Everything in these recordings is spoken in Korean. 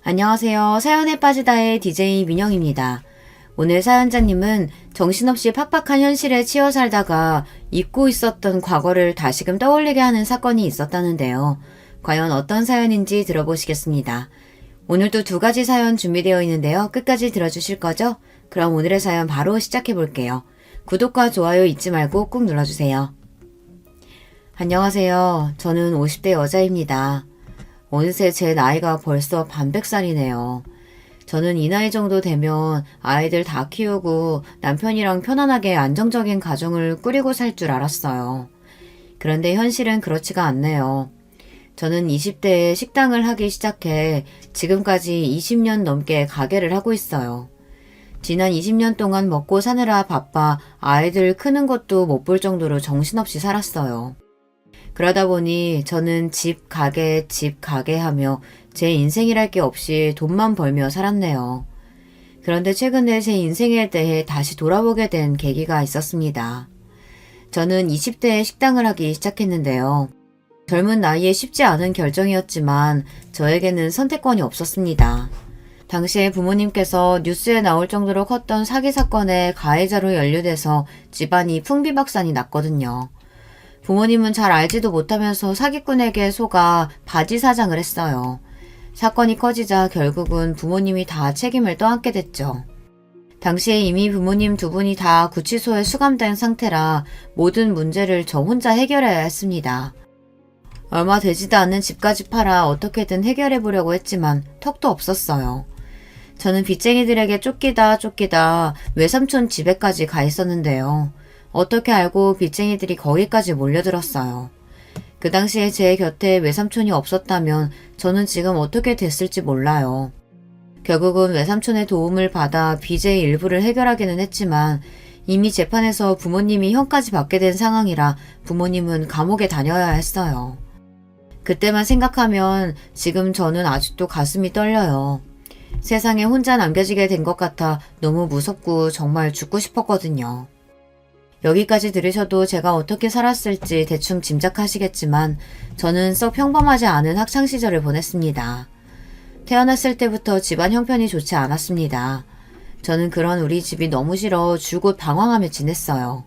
안녕하세요. 사연에 빠지다의 DJ 민영입니다. 오늘 사연자님은 정신없이 팍팍한 현실에 치여 살다가 잊고 있었던 과거를 다시금 떠올리게 하는 사건이 있었다는데요. 과연 어떤 사연인지 들어보시겠습니다. 오늘도 두 가지 사연 준비되어 있는데요. 끝까지 들어주실 거죠? 그럼 오늘의 사연 바로 시작해 볼게요. 구독과 좋아요 잊지 말고 꾹 눌러주세요. 안녕하세요. 저는 50대 여자입니다. 어느새 제 나이가 벌써 반백살이네요. 저는 이 나이 정도 되면 아이들 다 키우고 남편이랑 편안하게 안정적인 가정을 꾸리고 살 줄 알았어요. 그런데 현실은 그렇지가 않네요. 저는 20대에 식당을 하기 시작해 지금까지 20년 넘게 가게를 하고 있어요. 지난 20년 동안 먹고 사느라 바빠 아이들 크는 것도 못 볼 정도로 정신없이 살았어요. 그러다 보니 저는 집, 가게 하며 제 인생이랄 게 없이 돈만 벌며 살았네요. 그런데 최근에 제 인생에 대해 다시 돌아보게 된 계기가 있었습니다. 저는 20대에 식당을 하기 시작했는데요. 젊은 나이에 쉽지 않은 결정이었지만 저에게는 선택권이 없었습니다. 당시에 부모님께서 뉴스에 나올 정도로 컸던 사기 사건에 가해자로 연루돼서 집안이 풍비박산이 났거든요. 부모님은 잘 알지도 못하면서 사기꾼에게 속아 바지 사장을 했어요. 사건이 커지자 결국은 부모님이 다 책임을 떠안게 됐죠. 당시에 이미 부모님 두 분이 다 구치소에 수감된 상태라 모든 문제를 저 혼자 해결해야 했습니다. 얼마 되지도 않는 집까지 팔아 어떻게든 해결해 보려고 했지만 턱도 없었어요. 저는 빚쟁이들에게 쫓기다 외삼촌 집에까지 가 있었는데요. 어떻게 알고 빚쟁이들이 거기까지 몰려들었어요. 그 당시에 제 곁에 외삼촌이 없었다면 저는 지금 어떻게 됐을지 몰라요. 결국은 외삼촌의 도움을 받아 빚의 일부를 해결하기는 했지만 이미 재판에서 부모님이 형까지 받게 된 상황이라 부모님은 감옥에 다녀야 했어요. 그때만 생각하면 지금 저는 아직도 가슴이 떨려요. 세상에 혼자 남겨지게 된 것 같아 너무 무섭고 정말 죽고 싶었거든요. 여기까지 들으셔도 제가 어떻게 살았을지 대충 짐작하시겠지만 저는 썩 평범하지 않은 학창시절을 보냈습니다. 태어났을 때부터 집안 형편이 좋지 않았습니다. 저는 그런 우리 집이 너무 싫어 줄곧 방황하며 지냈어요.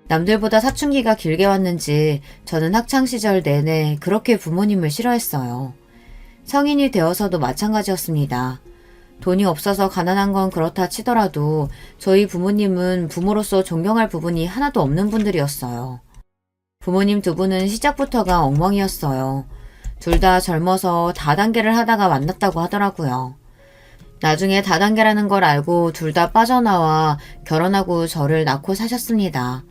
남들보다 사춘기가 길게 왔는지 저는 학창시절 내내 그렇게 부모님을 싫어했어요. 성인이 되어서도 마찬가지였습니다. 돈이 없어서 가난한 건 그렇다 치더라도 저희 부모님은 부모로서 존경할 부분이 하나도 없는 분들이었어요. 부모님 두 분은 시작부터가 엉망이었어요. 둘 다 젊어서 다단계를 하다가 만났다고 하더라고요. 나중에 다단계라는 걸 알고 둘 다 빠져나와 결혼하고 저를 낳고 사셨습니다.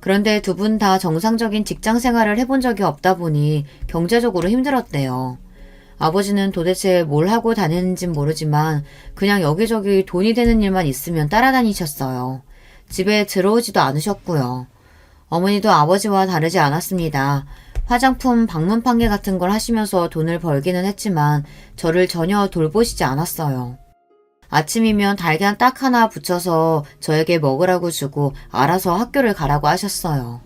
그런데 두 분 다 정상적인 직장 생활을 해본 적이 없다 보니 경제적으로 힘들었대요. 아버지는 도대체 뭘 하고 다녔는진 모르지만 그냥 여기저기 돈이 되는 일만 있으면 따라다니셨어요. 집에 들어오지도 않으셨고요. 어머니도 아버지와 다르지 않았습니다. 화장품, 방문 판매 같은 걸 하시면서 돈을 벌기는 했지만 저를 전혀 돌보시지 않았어요. 아침이면 달걀 딱 하나 붙여서 저에게 먹으라고 주고 알아서 학교를 가라고 하셨어요.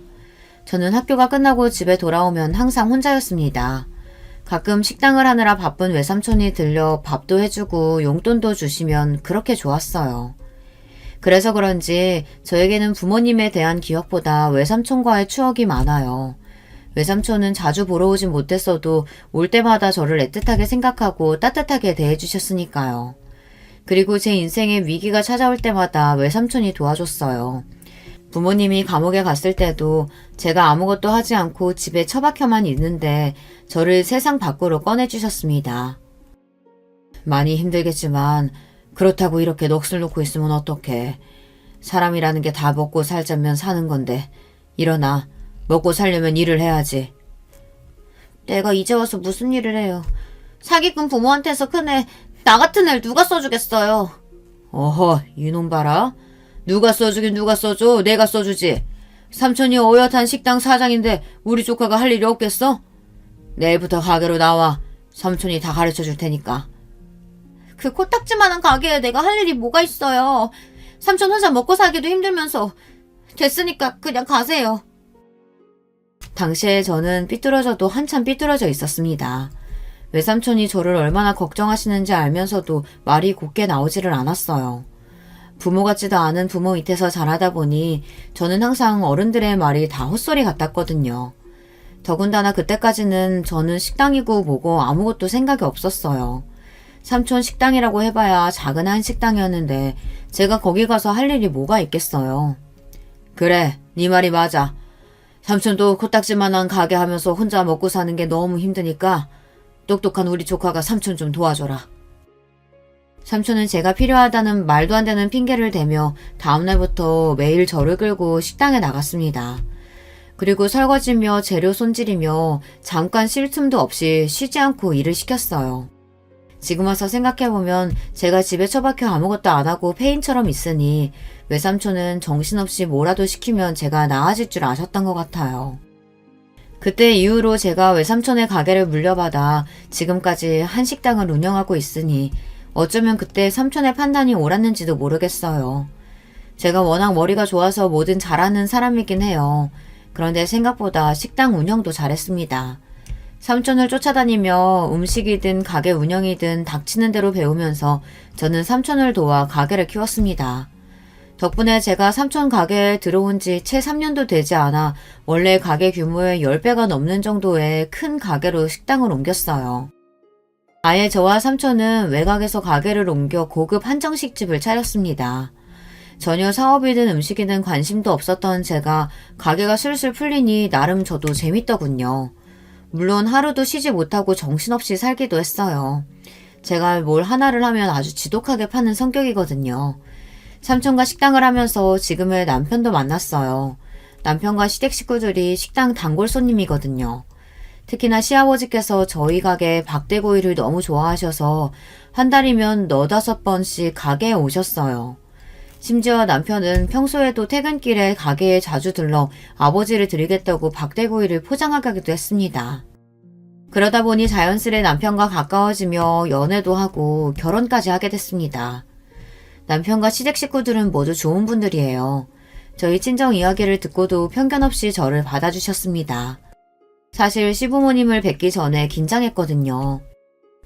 저는 학교가 끝나고 집에 돌아오면 항상 혼자였습니다. 가끔 식당을 하느라 바쁜 외삼촌이 들려 밥도 해주고 용돈도 주시면 그렇게 좋았어요. 그래서 그런지 저에게는 부모님에 대한 기억보다 외삼촌과의 추억이 많아요. 외삼촌은 자주 보러 오진 못했어도 올 때마다 저를 애틋하게 생각하고 따뜻하게 대해주셨으니까요. 그리고 제 인생에 위기가 찾아올 때마다 외삼촌이 도와줬어요. 부모님이 감옥에 갔을 때도 제가 아무것도 하지 않고 집에 처박혀만 있는데 저를 세상 밖으로 꺼내주셨습니다. 많이 힘들겠지만 그렇다고 이렇게 넋을 놓고 있으면 어떡해. 사람이라는 게 다 먹고 살자면 사는 건데 일어나. 먹고 살려면 일을 해야지. 내가 이제 와서 무슨 일을 해요. 사기꾼 부모한테서 큰 애 나 같은 애를 누가 써주겠어요. 어허, 이놈 봐라. 누가 써주긴 누가 써줘. 내가 써주지. 삼촌이 어엿한 식당 사장인데 우리 조카가 할 일이 없겠어? 내일부터 가게로 나와. 삼촌이 다 가르쳐줄 테니까. 그 코딱지만한 가게에 내가 할 일이 뭐가 있어요. 삼촌 혼자 먹고 살기도 힘들면서. 됐으니까 그냥 가세요. 당시에 저는 삐뚤어져도 한참 삐뚤어져 있었습니다. 외삼촌이 저를 얼마나 걱정하시는지 알면서도 말이 곱게 나오지를 않았어요. 부모 같지도 않은 부모 밑에서 자라다 보니 저는 항상 어른들의 말이 다 헛소리 같았거든요. 더군다나 그때까지는 저는 식당이고 뭐고 아무것도 생각이 없었어요. 삼촌 식당이라고 해봐야 작은 한식당이었는데 제가 거기 가서 할 일이 뭐가 있겠어요. 그래, 네 말이 맞아. 삼촌도 코딱지만한 가게 하면서 혼자 먹고 사는 게 너무 힘드니까 똑똑한 우리 조카가 삼촌 좀 도와줘라. 삼촌은 제가 필요하다는 말도 안 되는 핑계를 대며 다음날부터 매일 저를 끌고 식당에 나갔습니다. 그리고 설거지며 재료 손질이며 잠깐 쉴 틈도 없이 쉬지 않고 일을 시켰어요. 지금 와서 생각해보면 제가 집에 처박혀 아무것도 안 하고 폐인처럼 있으니 외삼촌은 정신없이 뭐라도 시키면 제가 나아질 줄 아셨던 것 같아요. 그때 이후로 제가 외삼촌의 가게를 물려받아 지금까지 한식당을 운영하고 있으니 어쩌면 그때 삼촌의 판단이 옳았는지도 모르겠어요. 제가 워낙 머리가 좋아서 뭐든 잘하는 사람이긴 해요. 그런데 생각보다 식당 운영도 잘했습니다. 삼촌을 쫓아다니며 음식이든 가게 운영이든 닥치는 대로 배우면서 저는 삼촌을 도와 가게를 키웠습니다. 덕분에 제가 삼촌 가게에 들어온 지 채 3년도 되지 않아 원래 가게 규모의 10배가 넘는 정도의 큰 가게로 식당을 옮겼어요. 아예 저와 삼촌은 외곽에서 가게를 옮겨 고급 한정식집을 차렸습니다. 전혀 사업이든 음식이든 관심도 없었던 제가 가게가 술술 풀리니 나름 저도 재밌더군요. 물론 하루도 쉬지 못하고 정신없이 살기도 했어요. 제가 뭘 하나를 하면 아주 지독하게 파는 성격이거든요. 삼촌과 식당을 하면서 지금의 남편도 만났어요. 남편과 시댁 식구들이 식당 단골 손님이거든요. 특히나 시아버지께서 저희 가게 박대구이를 너무 좋아하셔서 한 달이면 4~5번씩 가게에 오셨어요. 심지어 남편은 평소에도 퇴근길에 가게에 자주 들러 아버지를 드리겠다고 박대구이를 포장하기도 했습니다. 그러다 보니 자연스레 남편과 가까워지며 연애도 하고 결혼까지 하게 됐습니다. 남편과 시댁 식구들은 모두 좋은 분들이에요. 저희 친정 이야기를 듣고도 편견 없이 저를 받아주셨습니다. 사실 시부모님을 뵙기 전에 긴장했거든요.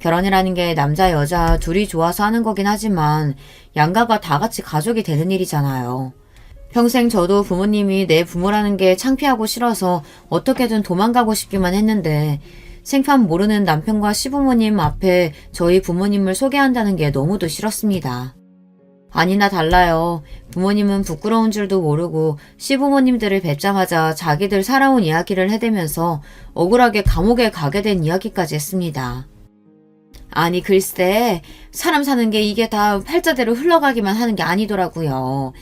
결혼이라는 게 남자 여자 둘이 좋아서 하는 거긴 하지만 양가가 다 같이 가족이 되는 일이잖아요. 평생 저도 부모님이 내 부모라는 게 창피하고 싫어서 어떻게든 도망가고 싶기만 했는데 생판 모르는 남편과 시부모님 앞에 저희 부모님을 소개한다는 게 너무도 싫었습니다. 아니나 달라요. 부모님은 부끄러운 줄도 모르고 시부모님들을 뵙자마자 자기들 살아온 이야기를 해대면서 억울하게 감옥에 가게 된 이야기까지 했습니다. 아니 글쎄 사람 사는 게 이게 다 팔자대로 흘러가기만 하는 게 아니더라고요.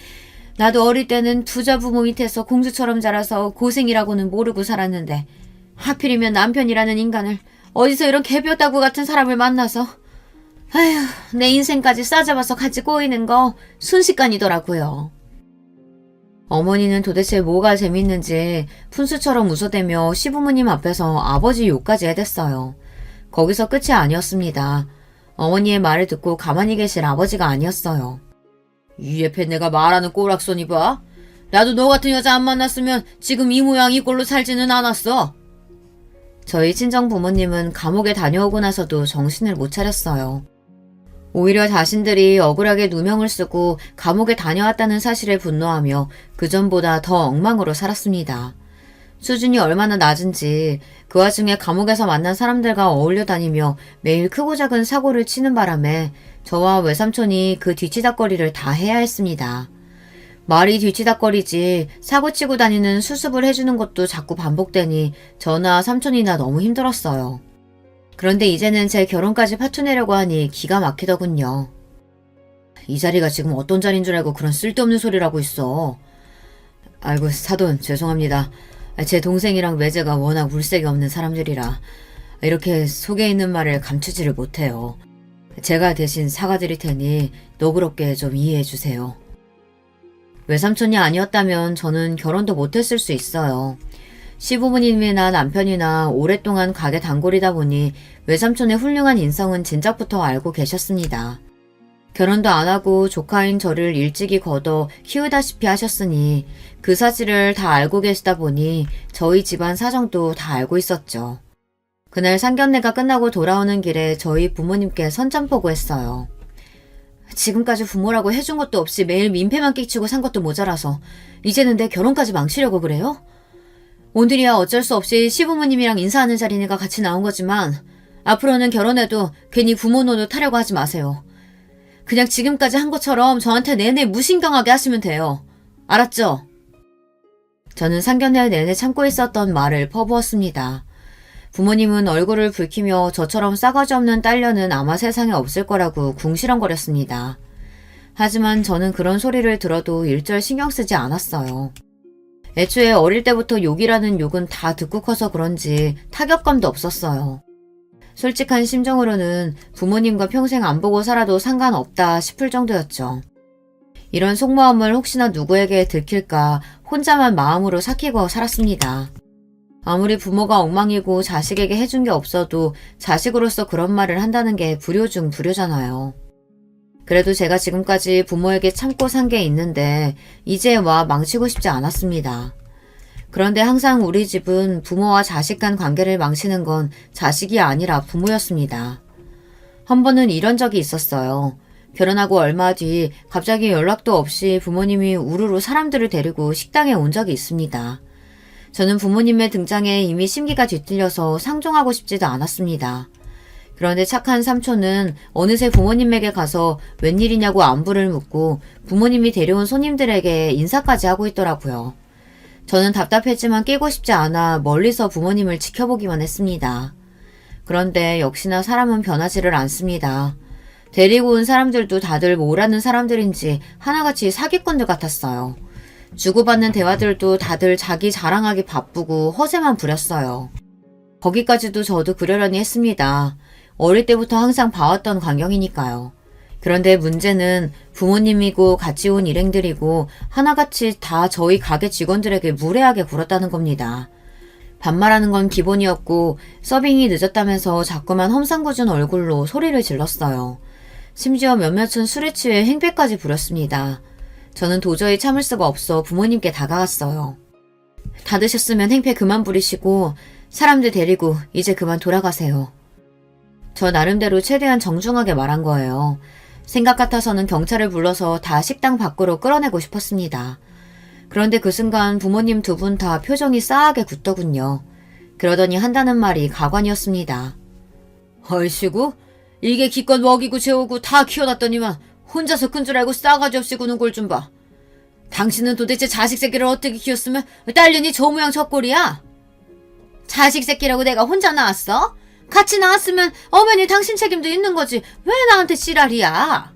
나도 어릴 때는 부자 부모 밑에서 공주처럼 자라서 고생이라고는 모르고 살았는데 하필이면 남편이라는 인간을 어디서 이런 개뼈다구 같은 사람을 만나서 아휴 내 인생까지 싸잡아서 같이 꼬이는 거 순식간이더라고요. 어머니는 도대체 뭐가 재밌는지 푼수처럼 웃어대며 시부모님 앞에서 아버지 욕까지 해댔어요. 거기서 끝이 아니었습니다. 어머니의 말을 듣고 가만히 계실 아버지가 아니었어요. 이 옆에 내가 말하는 꼬락선이 봐. 나도 너 같은 여자 안 만났으면 지금 이 모양 이 꼴로 살지는 않았어. 저희 친정 부모님은 감옥에 다녀오고 나서도 정신을 못 차렸어요. 오히려 자신들이 억울하게 누명을 쓰고 감옥에 다녀왔다는 사실에 분노하며 그전보다 더 엉망으로 살았습니다. 수준이 얼마나 낮은지 그 와중에 감옥에서 만난 사람들과 어울려 다니며 매일 크고 작은 사고를 치는 바람에 저와 외삼촌이 그 뒤치다꺼리를 다 해야 했습니다. 말이 뒤치다꺼리지 사고 치고 다니는 수습을 해주는 것도 자꾸 반복되니 저나 삼촌이나 너무 힘들었어요. 그런데 이제는 제 결혼까지 파투내려고 하니 기가 막히더군요. 이 자리가 지금 어떤 자리인 줄 알고 그런 쓸데없는 소리를 하고 있어. 아이고 사돈 죄송합니다. 제 동생이랑 매제가 워낙 물색이 없는 사람들이라 이렇게 속에 있는 말을 감추지를 못해요. 제가 대신 사과드릴 테니 너그럽게 좀 이해해 주세요. 외삼촌이 아니었다면 저는 결혼도 못했을 수 있어요. 시부모님이나 남편이나 오랫동안 가게 단골이다 보니 외삼촌의 훌륭한 인성은 진작부터 알고 계셨습니다. 결혼도 안 하고 조카인 저를 일찍이 걷어 키우다시피 하셨으니 그 사실을 다 알고 계시다 보니 저희 집안 사정도 다 알고 있었죠. 그날 상견례가 끝나고 돌아오는 길에 저희 부모님께 선전포고했어요. 지금까지 부모라고 해준 것도 없이 매일 민폐만 끼치고 산 것도 모자라서 이제는 내 결혼까지 망치려고 그래요? 오늘이야 어쩔 수 없이 시부모님이랑 인사하는 자리니까 같이 나온 거지만 앞으로는 결혼해도 괜히 부모 노릇 하려고 하지 마세요. 그냥 지금까지 한 것처럼 저한테 내내 무신경하게 하시면 돼요. 알았죠? 저는 상견례 내내 참고 있었던 말을 퍼부었습니다. 부모님은 얼굴을 붉히며 저처럼 싸가지 없는 딸녀는 아마 세상에 없을 거라고 궁시렁거렸습니다. 하지만 저는 그런 소리를 들어도 일절 신경 쓰지 않았어요. 애초에 어릴 때부터 욕이라는 욕은 다 듣고 커서 그런지 타격감도 없었어요. 솔직한 심정으로는 부모님과 평생 안 보고 살아도 상관없다 싶을 정도였죠. 이런 속마음을 혹시나 누구에게 들킬까 혼자만 마음으로 삭히고 살았습니다. 아무리 부모가 엉망이고 자식에게 해준 게 없어도 자식으로서 그런 말을 한다는 게 불효 중 불효잖아요. 그래도 제가 지금까지 부모에게 참고 산 게 있는데 이제 와 망치고 싶지 않았습니다. 그런데 항상 우리 집은 부모와 자식 간 관계를 망치는 건 자식이 아니라 부모였습니다. 한 번은 이런 적이 있었어요. 결혼하고 얼마 뒤 갑자기 연락도 없이 부모님이 우르르 사람들을 데리고 식당에 온 적이 있습니다. 저는 부모님의 등장에 이미 심기가 뒤틀려서 상종하고 싶지도 않았습니다. 그런데 착한 삼촌은 어느새 부모님에게 가서 웬일이냐고 안부를 묻고 부모님이 데려온 손님들에게 인사까지 하고 있더라고요. 저는 답답했지만 끼고 싶지 않아 멀리서 부모님을 지켜보기만 했습니다. 그런데 역시나 사람은 변하지를 않습니다. 데리고 온 사람들도 다들 뭐라는 사람들인지 하나같이 사기꾼들 같았어요. 주고받는 대화들도 다들 자기 자랑하기 바쁘고 허세만 부렸어요. 거기까지도 저도 그러려니 했습니다. 어릴 때부터 항상 봐왔던 광경이니까요. 그런데 문제는 부모님이고 같이 온 일행들이고 하나같이 다 저희 가게 직원들에게 무례하게 굴었다는 겁니다. 반말하는 건 기본이었고 서빙이 늦었다면서 자꾸만 험상궂은 얼굴로 소리를 질렀어요. 심지어 몇몇은 술에 취해 행패까지 부렸습니다. 저는 도저히 참을 수가 없어 부모님께 다가갔어요. 다 드셨으면 행패 그만 부리시고 사람들 데리고 이제 그만 돌아가세요. 저 나름대로 최대한 정중하게 말한 거예요. 생각 같아서는 경찰을 불러서 다 식당 밖으로 끌어내고 싶었습니다. 그런데 그 순간 부모님 두 분 다 표정이 싸하게 굳더군요. 그러더니 한다는 말이 가관이었습니다. 얼씨구, 이게 기껏 먹이고 재우고 다 키워놨더니만 혼자서 큰 줄 알고 싸가지 없이 구는 꼴 좀 봐. 당신은 도대체 자식 새끼를 어떻게 키웠으면 딸년이 저 모양 저 꼴이야? 자식 새끼라고 내가 혼자 낳았어? 같이 낳았으면 엄연히 당신 책임도 있는 거지. 왜 나한테 지랄이야?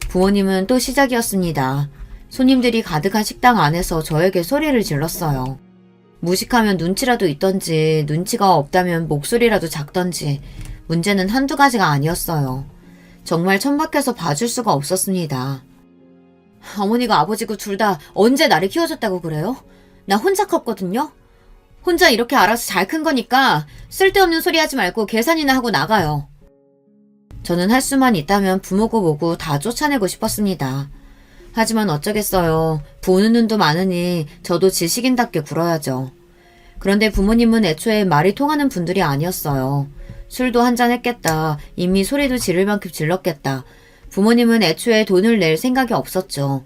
부모님은 또 시작이었습니다. 손님들이 가득한 식당 안에서 저에게 소리를 질렀어요. 무식하면 눈치라도 있던지 눈치가 없다면 목소리라도 작던지 문제는 한두 가지가 아니었어요. 정말 천박해서 봐줄 수가 없었습니다. 어머니가 아버지고 둘 다 언제 나를 키워줬다고 그래요? 나 혼자 컸거든요? 혼자 이렇게 알아서 잘 큰 거니까 쓸데없는 소리 하지 말고 계산이나 하고 나가요. 저는 할 수만 있다면 부모고 뭐고 다 쫓아내고 싶었습니다. 하지만 어쩌겠어요. 보는 눈도 많으니 저도 지식인답게 굴어야죠. 그런데 부모님은 애초에 말이 통하는 분들이 아니었어요. 술도 한잔 했겠다. 이미 소리도 지를 만큼 질렀겠다. 부모님은 애초에 돈을 낼 생각이 없었죠.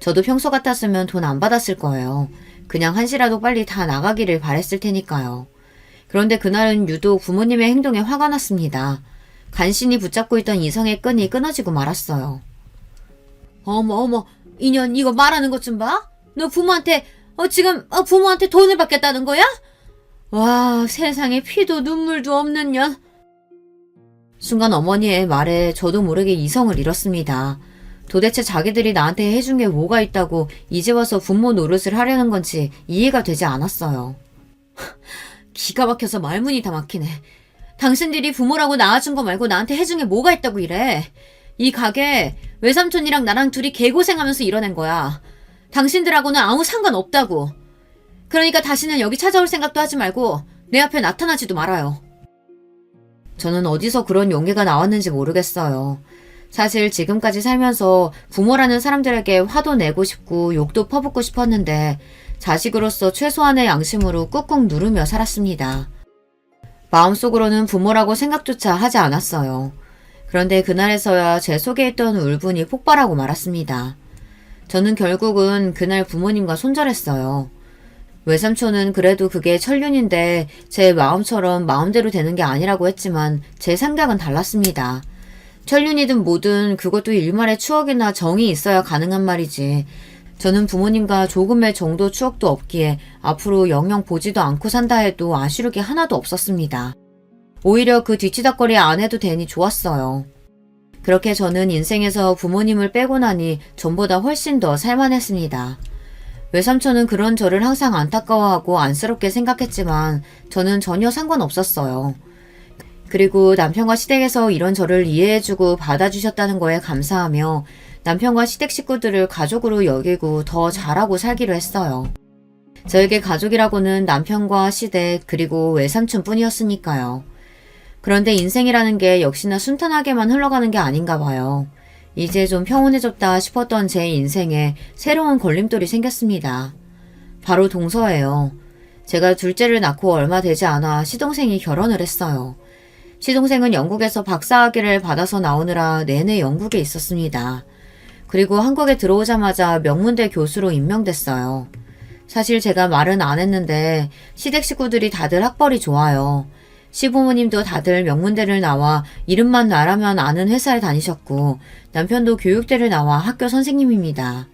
저도 평소 같았으면 돈 안 받았을 거예요. 그냥 한시라도 빨리 다 나가기를 바랬을 테니까요. 그런데 그날은 유독 부모님의 행동에 화가 났습니다. 간신히 붙잡고 있던 이성의 끈이 끊어지고 말았어요. 어머, 이년 이거 말하는 것 좀 봐? 너 부모한테 지금 부모한테 돈을 받겠다는 거야? 와, 세상에 피도 눈물도 없는 년. 순간 어머니의 말에 저도 모르게 이성을 잃었습니다. 도대체 자기들이 나한테 해준 게 뭐가 있다고 이제 와서 부모 노릇을 하려는 건지 이해가 되지 않았어요. 기가 막혀서 말문이 다 막히네. 당신들이 부모라고 낳아준 거 말고 나한테 해준 게 뭐가 있다고 이래. 이 가게 외삼촌이랑 나랑 둘이 개고생하면서 이뤄낸 거야. 당신들하고는 아무 상관없다고. 그러니까 다시는 여기 찾아올 생각도 하지 말고 내 앞에 나타나지도 말아요. 저는 어디서 그런 용기가 나왔는지 모르겠어요. 사실 지금까지 살면서 부모라는 사람들에게 화도 내고 싶고 욕도 퍼붓고 싶었는데 자식으로서 최소한의 양심으로 꾹꾹 누르며 살았습니다. 마음속으로는 부모라고 생각조차 하지 않았어요. 그런데 그날에서야 제 속에 있던 울분이 폭발하고 말았습니다. 저는 결국은 그날 부모님과 손절했어요. 외삼촌은 그래도 그게 천륜인데 제 마음처럼 마음대로 되는 게 아니라고 했지만 제 생각은 달랐습니다. 천륜이든 뭐든 그것도 일말의 추억이나 정이 있어야 가능한 말이지. 저는 부모님과 조금의 정도 추억도 없기에 앞으로 영영 보지도 않고 산다 해도 아쉬울 게 하나도 없었습니다. 오히려 그 뒤치다거리 안 해도 되니 좋았어요. 그렇게 저는 인생에서 부모님을 빼고 나니 전보다 훨씬 더 살만했습니다. 외삼촌은 그런 저를 항상 안타까워하고 안쓰럽게 생각했지만 저는 전혀 상관없었어요. 그리고 남편과 시댁에서 이런 저를 이해해주고 받아주셨다는 거에 감사하며 남편과 시댁 식구들을 가족으로 여기고 더 잘하고 살기로 했어요. 저에게 가족이라고는 남편과 시댁 그리고 외삼촌 뿐이었으니까요. 그런데 인생이라는 게 역시나 순탄하게만 흘러가는 게 아닌가 봐요. 이제 좀 평온해졌다 싶었던 제 인생에 새로운 걸림돌이 생겼습니다. 바로 동서예요. 제가 둘째를 낳고 얼마 되지 않아 시동생이 결혼을 했어요. 시동생은 영국에서 박사학위를 받아서 나오느라 내내 영국에 있었습니다. 그리고 한국에 들어오자마자 명문대 교수로 임명됐어요. 사실 제가 말은 안 했는데 시댁 식구들이 다들 학벌이 좋아요. 시부모님도 다들 명문대를 나와 이름만 나라면 아는 회사에 다니셨고 남편도 교육대를 나와 학교 선생님입니다.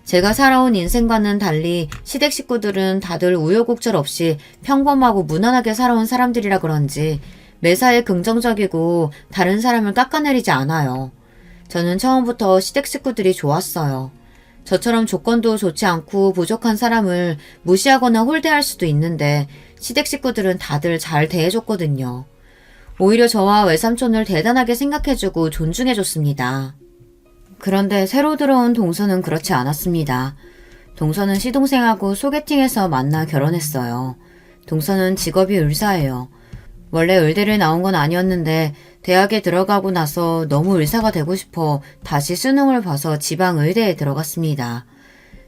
제가 살아온 인생과는 달리 시댁 식구들은 다들 우여곡절 없이 평범하고 무난하게 살아온 사람들이라 그런지 매사에 긍정적이고 다른 사람을 깎아내리지 않아요. 저는 처음부터 시댁 식구들이 좋았어요. 저처럼 조건도 좋지 않고 부족한 사람을 무시하거나 홀대할 수도 있는데 시댁 식구들은 다들 잘 대해줬거든요. 오히려 저와 외삼촌을 대단하게 생각해주고 존중해줬습니다. 그런데 새로 들어온 동서는 그렇지 않았습니다. 동서는 시동생하고 소개팅에서 만나 결혼했어요. 동서는 직업이 의사예요. 원래 의대를 나온 건 아니었는데 대학에 들어가고 나서 너무 의사가 되고 싶어 다시 수능을 봐서 지방 의대에 들어갔습니다.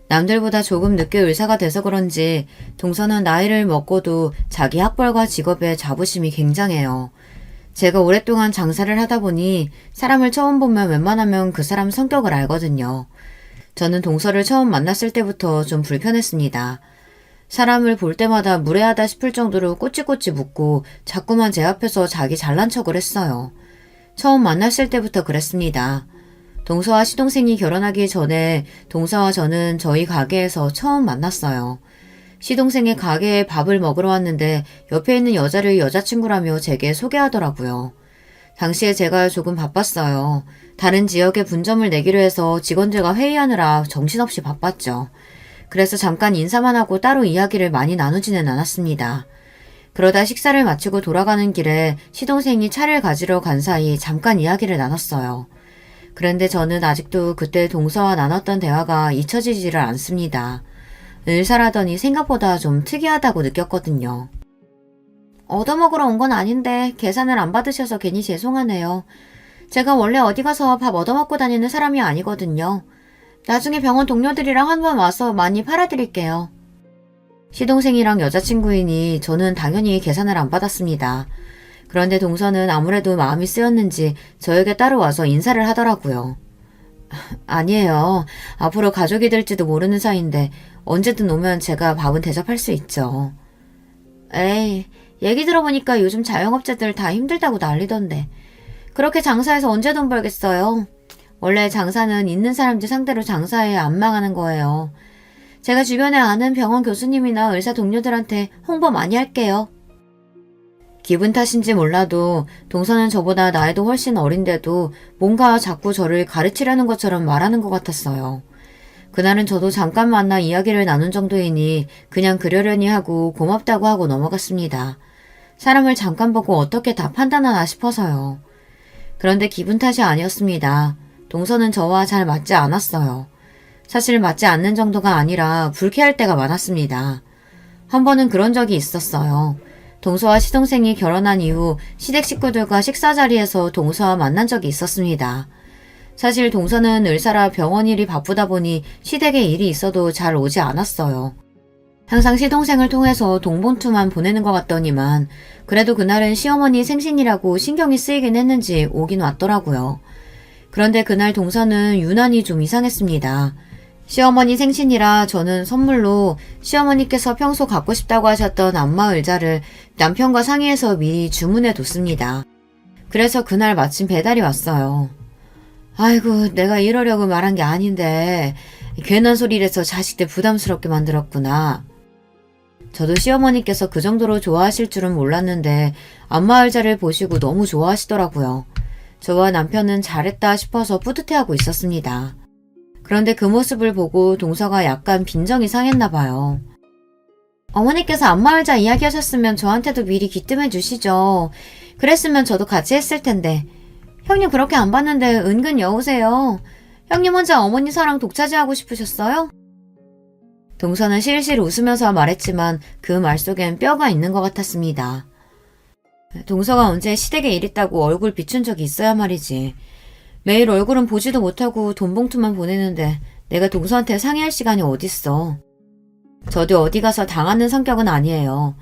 남들보다 조금 늦게 의사가 돼서 그런지 동서는 나이를 먹고도 자기 학벌과 직업에 자부심이 굉장해요. 제가 오랫동안 장사를 하다 보니 사람을 처음 보면 웬만하면 그 사람 성격을 알거든요. 저는 동서를 처음 만났을 때부터 좀 불편했습니다. 사람을 볼 때마다 무례하다 싶을 정도로 꼬치꼬치 묻고 자꾸만 제 앞에서 자기 잘난 척을 했어요. 처음 만났을 때부터 그랬습니다. 동서와 시동생이 결혼하기 전에 동서와 저는 저희 가게에서 처음 만났어요. 시동생의 가게에 밥을 먹으러 왔는데 옆에 있는 여자를 여자친구라며 제게 소개하더라고요. 당시에 제가 조금 바빴어요. 다른 지역에 분점을 내기로 해서 직원들과 회의하느라 정신없이 바빴죠. 그래서 잠깐 인사만 하고 따로 이야기를 많이 나누지는 않았습니다. 그러다 식사를 마치고 돌아가는 길에 시동생이 차를 가지러 간 사이 잠깐 이야기를 나눴어요. 그런데 저는 아직도 그때 동서와 나눴던 대화가 잊혀지지를 않습니다. 의사라더니 생각보다 좀 특이하다고 느꼈거든요. 얻어먹으러 온 건 아닌데 계산을 안 받으셔서 괜히 죄송하네요. 제가 원래 어디 가서 밥 얻어먹고 다니는 사람이 아니거든요. 나중에 병원 동료들이랑 한번 와서 많이 팔아드릴게요. 시동생이랑 여자친구이니 저는 당연히 계산을 안 받았습니다. 그런데 동서는 아무래도 마음이 쓰였는지 저에게 따로 와서 인사를 하더라고요. 아니에요. 앞으로 가족이 될지도 모르는 사이인데 언제든 오면 제가 밥은 대접할 수 있죠. 에이, 얘기 들어보니까 요즘 자영업자들 다 힘들다고 난리던데. 그렇게 장사해서 언제 돈 벌겠어요? 원래 장사는 있는 사람들 상대로 장사해야 안 망하는 거예요. 제가 주변에 아는 병원 교수님이나 의사 동료들한테 홍보 많이 할게요. 기분 탓인지 몰라도 동서는 저보다 나이도 훨씬 어린데도 뭔가 자꾸 저를 가르치려는 것처럼 말하는 것 같았어요. 그날은 저도 잠깐 만나 이야기를 나눈 정도이니 그냥 그러려니 하고 고맙다고 하고 넘어갔습니다. 사람을 잠깐 보고 어떻게 다 판단하나 싶어서요. 그런데 기분 탓이 아니었습니다. 동서는 저와 잘 맞지 않았어요. 사실 맞지 않는 정도가 아니라 불쾌할 때가 많았습니다. 한 번은 그런 적이 있었어요. 동서와 시동생이 결혼한 이후 시댁 식구들과 식사 자리에서 동서와 만난 적이 있었습니다. 사실 동서는 의사라 병원 일이 바쁘다 보니 시댁에 일이 있어도 잘 오지 않았어요. 항상 시동생을 통해서 동봉투만 보내는 것 같더니만 그래도 그날은 시어머니 생신이라고 신경이 쓰이긴 했는지 오긴 왔더라고요. 그런데 그날 동서는 유난히 좀 이상했습니다. 시어머니 생신이라 저는 선물로 시어머니께서 평소 갖고 싶다고 하셨던 안마 의자를 남편과 상의해서 미리 주문해 뒀습니다. 그래서 그날 마침 배달이 왔어요. 아이고, 내가 이러려고 말한 게 아닌데 괜한 소리를 해서 자식들 부담스럽게 만들었구나. 저도 시어머니께서 그 정도로 좋아하실 줄은 몰랐는데 안마 의자를 보시고 너무 좋아하시더라고요. 저와 남편은 잘했다 싶어서 뿌듯해하고 있었습니다. 그런데 그 모습을 보고 동서가 약간 빈정이 상했나 봐요. 어머니께서 안마의자 이야기하셨으면 저한테도 미리 귀뜸해 주시죠. 그랬으면 저도 같이 했을 텐데. 형님 그렇게 안 봤는데 은근 여우세요. 형님 혼자 어머니 사랑 독차지하고 싶으셨어요? 동서는 실실 웃으면서 말했지만 그 말 속엔 뼈가 있는 것 같았습니다. 동서가 언제 시댁에 일 있다고 얼굴 비춘 적이 있어야 말이지. 매일 얼굴은 보지도 못하고 돈 봉투만 보내는데 내가 동서한테 상의할 시간이 어딨어. 저도 어디 가서 당하는 성격은 아니에요.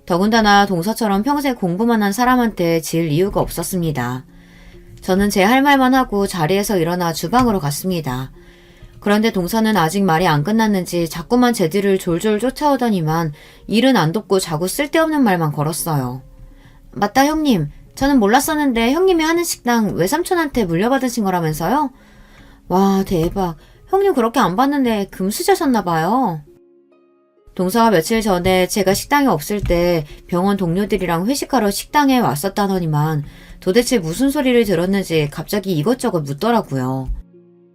더군다나 동서처럼 평생 공부만 한 사람한테 질 이유가 없었습니다. 저는 제 할 말만 하고 자리에서 일어나 주방으로 갔습니다. 그런데 동서는 아직 말이 안 끝났는지 자꾸만 제 뒤를 졸졸 쫓아오더니만 일은 안 돕고 자꾸 쓸데없는 말만 걸었어요. 맞다 형님. 저는 몰랐었는데 형님이 하는 식당 외삼촌한테 물려받으신 거라면서요? 와 대박. 형님 그렇게 안 봤는데 금수저셨나봐요. 동서가 며칠 전에 제가 식당에 없을 때 병원 동료들이랑 회식하러 식당에 왔었다더니만 도대체 무슨 소리를 들었는지 갑자기 이것저것 묻더라고요.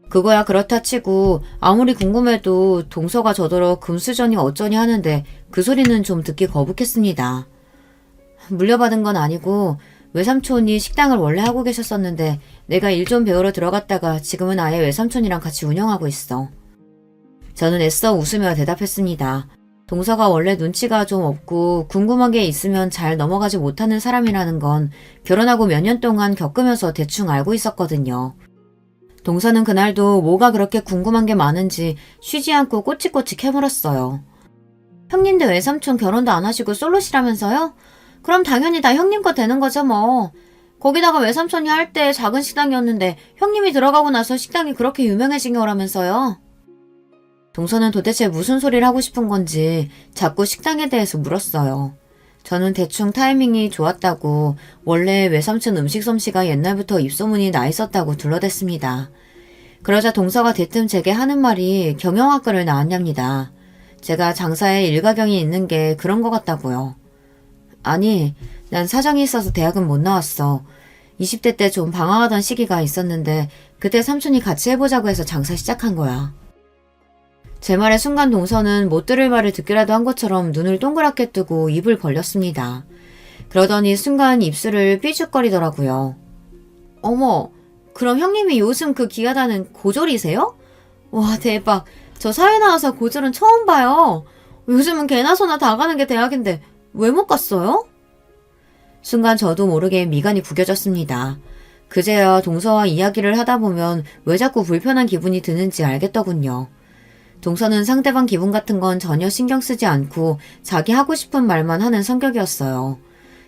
그거야 그렇다 치고 아무리 궁금해도 동서가 저더러 금수저니 어쩌니 하는데 그 소리는 좀 듣기 거북했습니다. 물려받은 건 아니고 외삼촌이 식당을 원래 하고 계셨었는데 내가 일 좀 배우러 들어갔다가 지금은 아예 외삼촌이랑 같이 운영하고 있어. 저는 애써 웃으며 대답했습니다. 동서가 원래 눈치가 좀 없고 궁금한 게 있으면 잘 넘어가지 못하는 사람이라는 건 결혼하고 몇 년 동안 겪으면서 대충 알고 있었거든요. 동서는 그날도 뭐가 그렇게 궁금한 게 많은지 쉬지 않고 꼬치꼬치 캐물었어요. 형님도 외삼촌 결혼도 안 하시고 솔로시라면서요? 그럼 당연히 다 형님 거 되는 거죠 뭐. 거기다가 외삼촌이 할 때 작은 식당이었는데 형님이 들어가고 나서 식당이 그렇게 유명해진 거라면서요. 동서는 도대체 무슨 소리를 하고 싶은 건지 자꾸 식당에 대해서 물었어요. 저는 대충 타이밍이 좋았다고 원래 외삼촌 음식 솜씨가 옛날부터 입소문이 나 있었다고 둘러댔습니다. 그러자 동서가 대뜸 제게 하는 말이 경영학과를 나왔답니다. 제가 장사에 일가경이 있는 게 그런 것 같다고요. 아니, 난 사정이 있어서 대학은 못 나왔어. 20대 때 좀 방황하던 시기가 있었는데 그때 삼촌이 같이 해보자고 해서 장사 시작한 거야. 제 말에 순간 동서는 못 들을 말을 듣기라도 한 것처럼 눈을 동그랗게 뜨고 입을 벌렸습니다. 그러더니 순간 입술을 삐죽거리더라고요. 어머, 그럼 형님이 요즘 그 귀하다는 고졸이세요? 와 대박. 저 사회 나와서 고졸은 처음 봐요. 요즘은 개나 소나 다 가는 게 대학인데 왜 못 갔어요? 순간 저도 모르게 미간이 구겨졌습니다. 그제야 동서와 이야기를 하다 보면 왜 자꾸 불편한 기분이 드는지 알겠더군요. 동서는 상대방 기분 같은 건 전혀 신경 쓰지 않고 자기 하고 싶은 말만 하는 성격이었어요.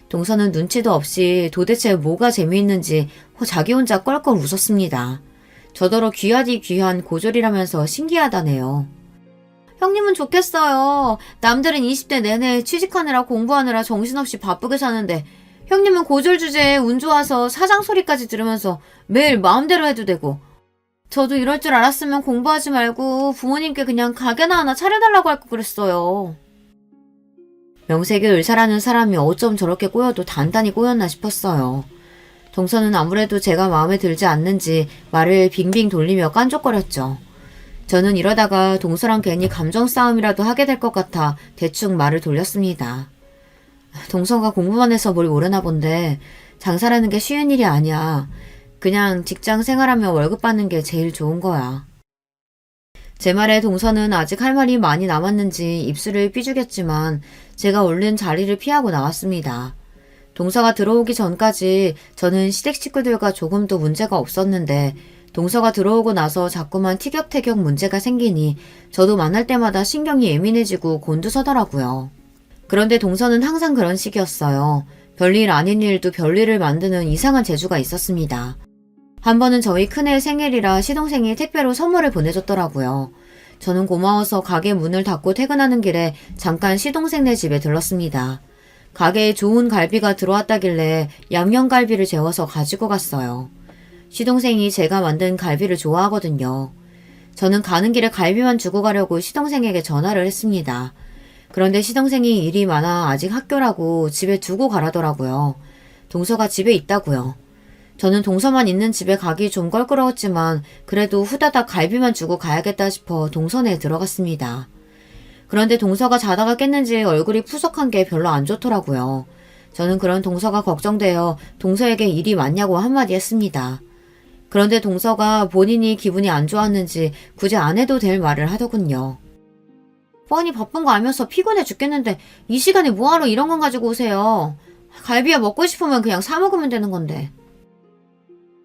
동서는 눈치도 없이 도대체 뭐가 재미있는지 자기 혼자 껄껄 웃었습니다. 저더러 귀하디 귀한 고졸이라면서 신기하다네요. 형님은 좋겠어요. 남들은 20대 내내 취직하느라 공부하느라 정신없이 바쁘게 사는데 형님은 고졸 주제에 운 좋아서 사장 소리까지 들으면서 매일 마음대로 해도 되고 저도 이럴 줄 알았으면 공부하지 말고 부모님께 그냥 가게나 하나 차려달라고 할 거 그랬어요. 명색이 의사라는 사람이 어쩜 저렇게 꼬여도 단단히 꼬였나 싶었어요. 동서는 아무래도 제가 마음에 들지 않는지 말을 빙빙 돌리며 깐족거렸죠. 저는 이러다가 동서랑 괜히 감정 싸움이라도 하게 될 것 같아 대충 말을 돌렸습니다. 동서가 공부만 해서 뭘 모르나 본데 장사라는 게 쉬운 일이 아니야. 그냥 직장 생활하며 월급 받는 게 제일 좋은 거야. 제 말에 동서는 아직 할 말이 많이 남았는지 입술을 삐죽였지만 제가 얼른 자리를 피하고 나왔습니다. 동서가 들어오기 전까지 저는 시댁 식구들과 조금도 문제가 없었는데 동서가 들어오고 나서 자꾸만 티격태격 문제가 생기니 저도 만날 때마다 신경이 예민해지고 곤두서더라고요. 그런데 동서는 항상 그런 식이었어요. 별일 아닌 일도 별일을 만드는 이상한 재주가 있었습니다. 한 번은 저희 큰애 생일이라 시동생이 택배로 선물을 보내줬더라고요. 저는 고마워서 가게 문을 닫고 퇴근하는 길에 잠깐 시동생네 집에 들렀습니다. 가게에 좋은 갈비가 들어왔다길래 양념갈비를 재워서 가지고 갔어요. 시동생이 제가 만든 갈비를 좋아하거든요. 저는 가는 길에 갈비만 주고 가려고 시동생에게 전화를 했습니다. 그런데 시동생이 일이 많아 아직 학교라고 집에 두고 가라더라고요. 동서가 집에 있다고요. 저는 동서만 있는 집에 가기 좀 껄끄러웠지만 그래도 후다닥 갈비만 주고 가야겠다 싶어 동서내에 들어갔습니다. 그런데 동서가 자다가 깼는지 얼굴이 푸석한 게 별로 안 좋더라고요. 저는 그런 동서가 걱정되어 동서에게 일이 많냐고 한마디 했습니다. 그런데 동서가 본인이 기분이 안 좋았는지 굳이 안 해도 될 말을 하더군요. 뻔히 바쁜 거 알면서 피곤해 죽겠는데 이 시간에 뭐하러 이런 건 가지고 오세요. 갈비야 먹고 싶으면 그냥 사 먹으면 되는 건데.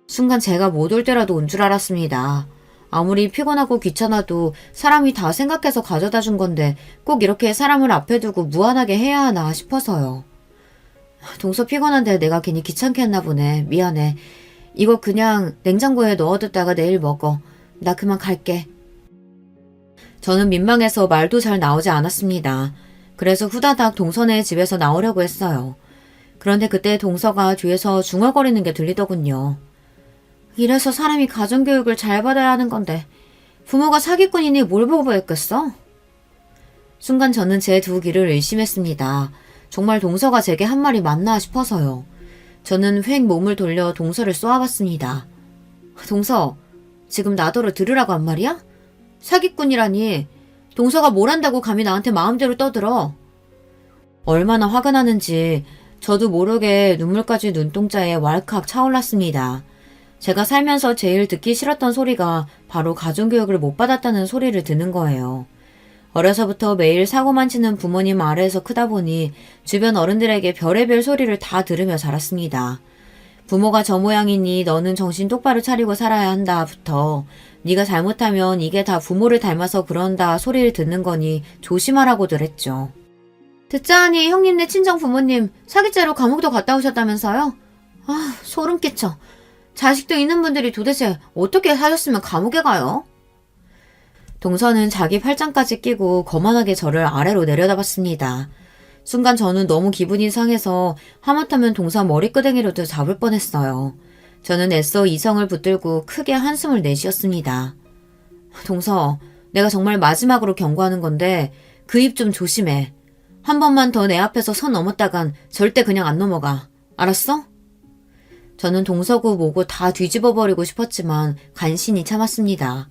순간 제가 못 올 때라도 온 줄 알았습니다. 아무리 피곤하고 귀찮아도 사람이 다 생각해서 가져다 준 건데 꼭 이렇게 사람을 앞에 두고 무한하게 해야 하나 싶어서요. 동서 피곤한데 내가 괜히 귀찮게 했나 보네. 미안해. 이거 그냥 냉장고에 넣어뒀다가 내일 먹어. 나 그만 갈게. 저는 민망해서 말도 잘 나오지 않았습니다. 그래서 후다닥 동서네 집에서 나오려고 했어요. 그런데 그때 동서가 뒤에서 중얼거리는 게 들리더군요. 이래서 사람이 가정교육을 잘 받아야 하는 건데 부모가 사기꾼이니 뭘 보고 했겠어? 순간 저는 제 두 귀를 의심했습니다. 정말 동서가 제게 한 말이 맞나 싶어서요. 저는 휙 몸을 돌려 동서를 쏘아봤습니다. 동서, 지금 나더러 들으라고 한 말이야? 사기꾼이라니. 동서가 뭘 한다고 감히 나한테 마음대로 떠들어. 얼마나 화가 나는지 저도 모르게 눈물까지 눈동자에 왈칵 차올랐습니다. 제가 살면서 제일 듣기 싫었던 소리가 바로 가정교육을 못 받았다는 소리를 듣는 거예요. 어려서부터 매일 사고만 치는 부모님 아래에서 크다 보니 주변 어른들에게 별의별 소리를 다 들으며 자랐습니다. 부모가 저 모양이니 너는 정신 똑바로 차리고 살아야 한다부터 네가 잘못하면 이게 다 부모를 닮아서 그런다 소리를 듣는 거니 조심하라고들 했죠. 듣자하니 형님네 친정 부모님 사기죄로 감옥도 갔다 오셨다면서요? 아, 소름 끼쳐. 자식도 있는 분들이 도대체 어떻게 사셨으면 감옥에 가요? 동서는 자기 팔짱까지 끼고 거만하게 저를 아래로 내려다봤습니다. 순간 저는 너무 기분이 상해서 하마터면 동서 머리끄댕이로도 잡을 뻔했어요. 저는 애써 이성을 붙들고 크게 한숨을 내쉬었습니다. 동서, 내가 정말 마지막으로 경고하는 건데 그 입 좀 조심해. 한 번만 더 내 앞에서 선 넘었다간 절대 그냥 안 넘어가. 알았어? 저는 동서고 뭐고 다 뒤집어버리고 싶었지만 간신히 참았습니다.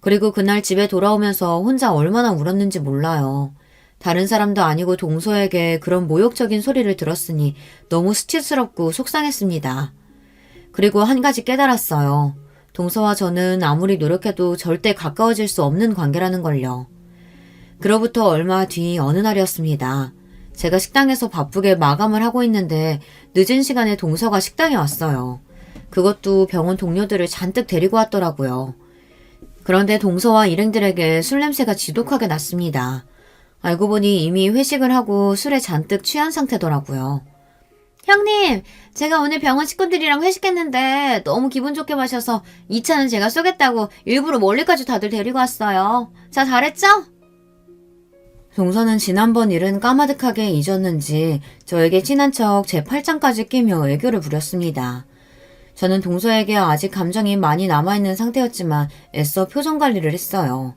그리고 그날 집에 돌아오면서 혼자 얼마나 울었는지 몰라요. 다른 사람도 아니고 동서에게 그런 모욕적인 소리를 들었으니 너무 수치스럽고 속상했습니다. 그리고 한 가지 깨달았어요. 동서와 저는 아무리 노력해도 절대 가까워질 수 없는 관계라는 걸요. 그로부터 얼마 뒤 어느 날이었습니다. 제가 식당에서 바쁘게 마감을 하고 있는데 늦은 시간에 동서가 식당에 왔어요. 그것도 병원 동료들을 잔뜩 데리고 왔더라고요. 그런데 동서와 일행들에게 술 냄새가 지독하게 났습니다. 알고 보니 이미 회식을 하고 술에 잔뜩 취한 상태더라고요. 형님, 제가 오늘 병원 식구들이랑 회식했는데 너무 기분 좋게 마셔서 2차는 제가 쏘겠다고 일부러 멀리까지 다들 데리고 왔어요. 자, 잘했죠? 동서는 지난번 일은 까마득하게 잊었는지 저에게 친한 척 제 팔짱까지 끼며 애교를 부렸습니다. 저는 동서에게 아직 감정이 많이 남아있는 상태였지만 애써 표정 관리를 했어요.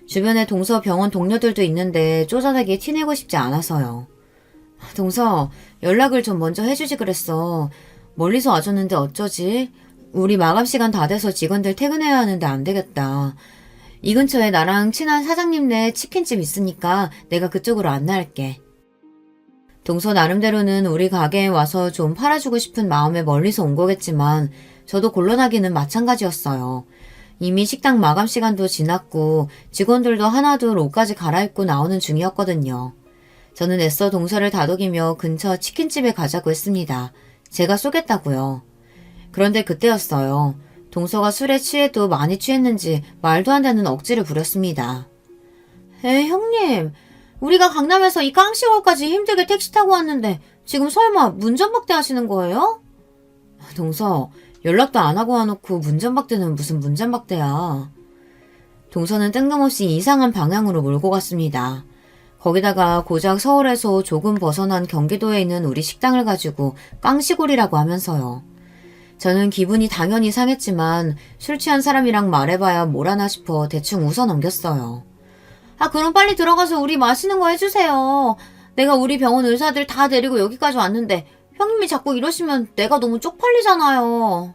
주변에 동서 병원 동료들도 있는데 쪼잔하게 티내고 싶지 않아서요. 동서, 연락을 좀 먼저 해주지 그랬어. 멀리서 와줬는데 어쩌지? 우리 마감 시간 다 돼서 직원들 퇴근해야 하는데 안 되겠다. 이 근처에 나랑 친한 사장님네 치킨집 있으니까 내가 그쪽으로 안내할게. 동서 나름대로는 우리 가게에 와서 좀 팔아주고 싶은 마음에 멀리서 온 거겠지만 저도 곤란하기는 마찬가지였어요. 이미 식당 마감 시간도 지났고 직원들도 하나둘 옷까지 갈아입고 나오는 중이었거든요. 저는 애써 동서를 다독이며 근처 치킨집에 가자고 했습니다. 제가 쏘겠다고요. 그런데 그때였어요. 동서가 술에 취해도 많이 취했는지 말도 안 되는 억지를 부렸습니다. 형님, 우리가 강남에서 이 깡시골까지 힘들게 택시 타고 왔는데 지금 설마 문전박대 하시는 거예요? 동서, 연락도 안 하고 와놓고 문전박대는 무슨 문전박대야. 동서는 뜬금없이 이상한 방향으로 몰고 갔습니다. 거기다가 고작 서울에서 조금 벗어난 경기도에 있는 우리 식당을 가지고 깡시골이라고 하면서요. 저는 기분이 당연히 상했지만 술 취한 사람이랑 말해봐야 뭘 하나 싶어 대충 웃어 넘겼어요. 그럼 빨리 들어가서 우리 마시는 거 해주세요. 내가 우리 병원 의사들 다 데리고 여기까지 왔는데 형님이 자꾸 이러시면 내가 너무 쪽팔리잖아요.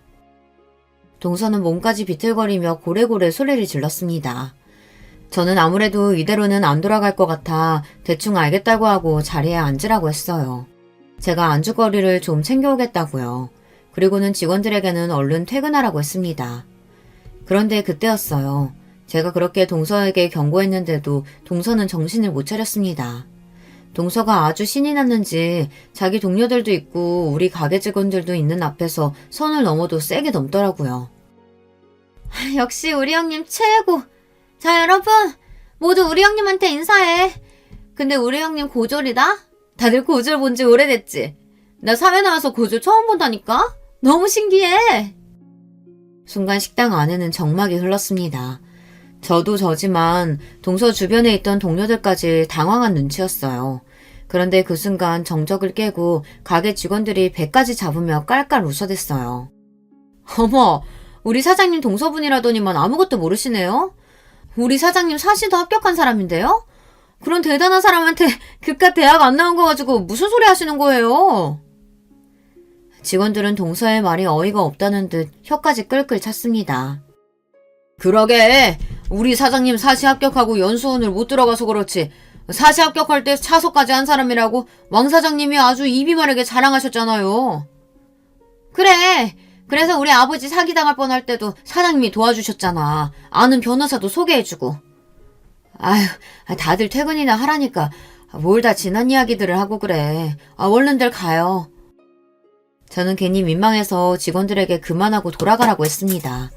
동서는 몸까지 비틀거리며 고래고래 소리를 질렀습니다. 저는 아무래도 이대로는 안 돌아갈 것 같아 대충 알겠다고 하고 자리에 앉으라고 했어요. 제가 안주거리를 좀 챙겨오겠다고요. 그리고는 직원들에게는 얼른 퇴근하라고 했습니다. 그런데 그때였어요. 제가 그렇게 동서에게 경고했는데도 동서는 정신을 못 차렸습니다. 동서가 아주 신이 났는지 자기 동료들도 있고 우리 가게 직원들도 있는 앞에서 선을 넘어도 세게 넘더라고요. 역시 우리 형님 최고! 자, 여러분! 모두 우리 형님한테 인사해! 근데 우리 형님 고졸이다? 다들 고졸 본 지 오래됐지? 나 사회 나와서 고졸 처음 본다니까? 너무 신기해! 순간 식당 안에는 정막이 흘렀습니다. 저도 저지만 동서 주변에 있던 동료들까지 당황한 눈치였어요. 그런데 그 순간 정적을 깨고 가게 직원들이 배까지 잡으며 깔깔 웃어댔어요. 어머, 우리 사장님 동서분이라더니만 아무것도 모르시네요? 우리 사장님 사시도 합격한 사람인데요? 그런 대단한 사람한테 그깟 대학 안 나온 거 가지고 무슨 소리 하시는 거예요? 직원들은 동서의 말이 어이가 없다는 듯 혀까지 끌끌 찼습니다. 그러게, 우리 사장님 사시 합격하고 연수원을 못 들어가서 그렇지 사시 합격할 때 차서까지 한 사람이라고 왕 사장님이 아주 입이 마르게 자랑하셨잖아요. 그래, 그래서 우리 아버지 사기당할 뻔할 때도 사장님이 도와주셨잖아. 아는 변호사도 소개해주고. 아휴, 다들 퇴근이나 하라니까 뭘 다 지난 이야기들을 하고 그래. 얼른들 가요. 저는 괜히 민망해서 직원들에게 그만하고 돌아가라고 했습니다.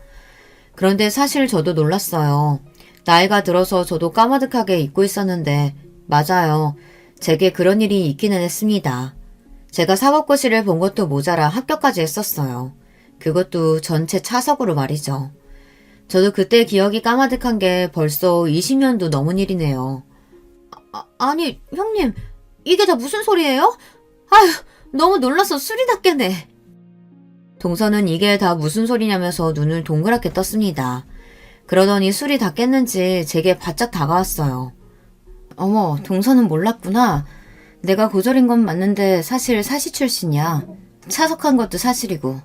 그런데 사실 저도 놀랐어요. 나이가 들어서 저도 까마득하게 잊고 있었는데 맞아요. 제게 그런 일이 있기는 했습니다. 제가 사법고시를 본 것도 모자라 합격까지 했었어요. 그것도 전체 차석으로 말이죠. 저도 그때 기억이 까마득한 게 벌써 20년도 넘은 일이네요. 아니 형님, 이게 다 무슨 소리예요? 아휴, 너무 놀라서 술이 다 깨네. 동서는 이게 다 무슨 소리냐면서 눈을 동그랗게 떴습니다. 그러더니 술이 다 깼는지 제게 바짝 다가왔어요. 어머, 동서는 몰랐구나. 내가 고졸인 건 맞는데 사실 사시 출신이야. 차석한 것도 사실이고.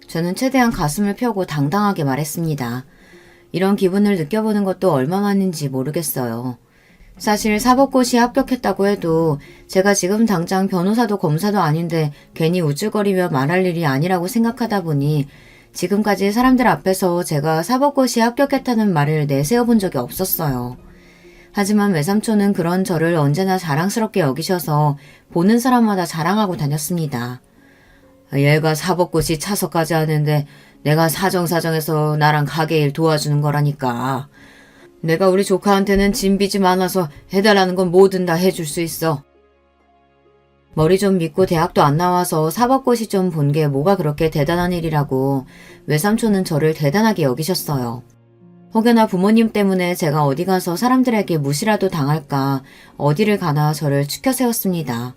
저는 최대한 가슴을 펴고 당당하게 말했습니다. 이런 기분을 느껴보는 것도 얼마만인지 모르겠어요. 사실 사법고시 합격했다고 해도 제가 지금 당장 변호사도 검사도 아닌데 괜히 우쭐거리며 말할 일이 아니라고 생각하다 보니 지금까지 사람들 앞에서 제가 사법고시 합격했다는 말을 내세워 본 적이 없었어요. 하지만 외삼촌은 그런 저를 언제나 자랑스럽게 여기셔서 보는 사람마다 자랑하고 다녔습니다. 얘가 사법고시 차서까지 하는데 내가 사정사정해서 나랑 가게 일 도와주는 거라니까. 내가 우리 조카한테는 진 빚이 많아서 해달라는 건 뭐든 다 해줄 수 있어. 머리 좀 믿고 대학도 안 나와서 사법고시 좀 본 게 뭐가 그렇게 대단한 일이라고 외삼촌은 저를 대단하게 여기셨어요. 혹여나 부모님 때문에 제가 어디 가서 사람들에게 무시라도 당할까 어디를 가나 저를 추켜 세웠습니다.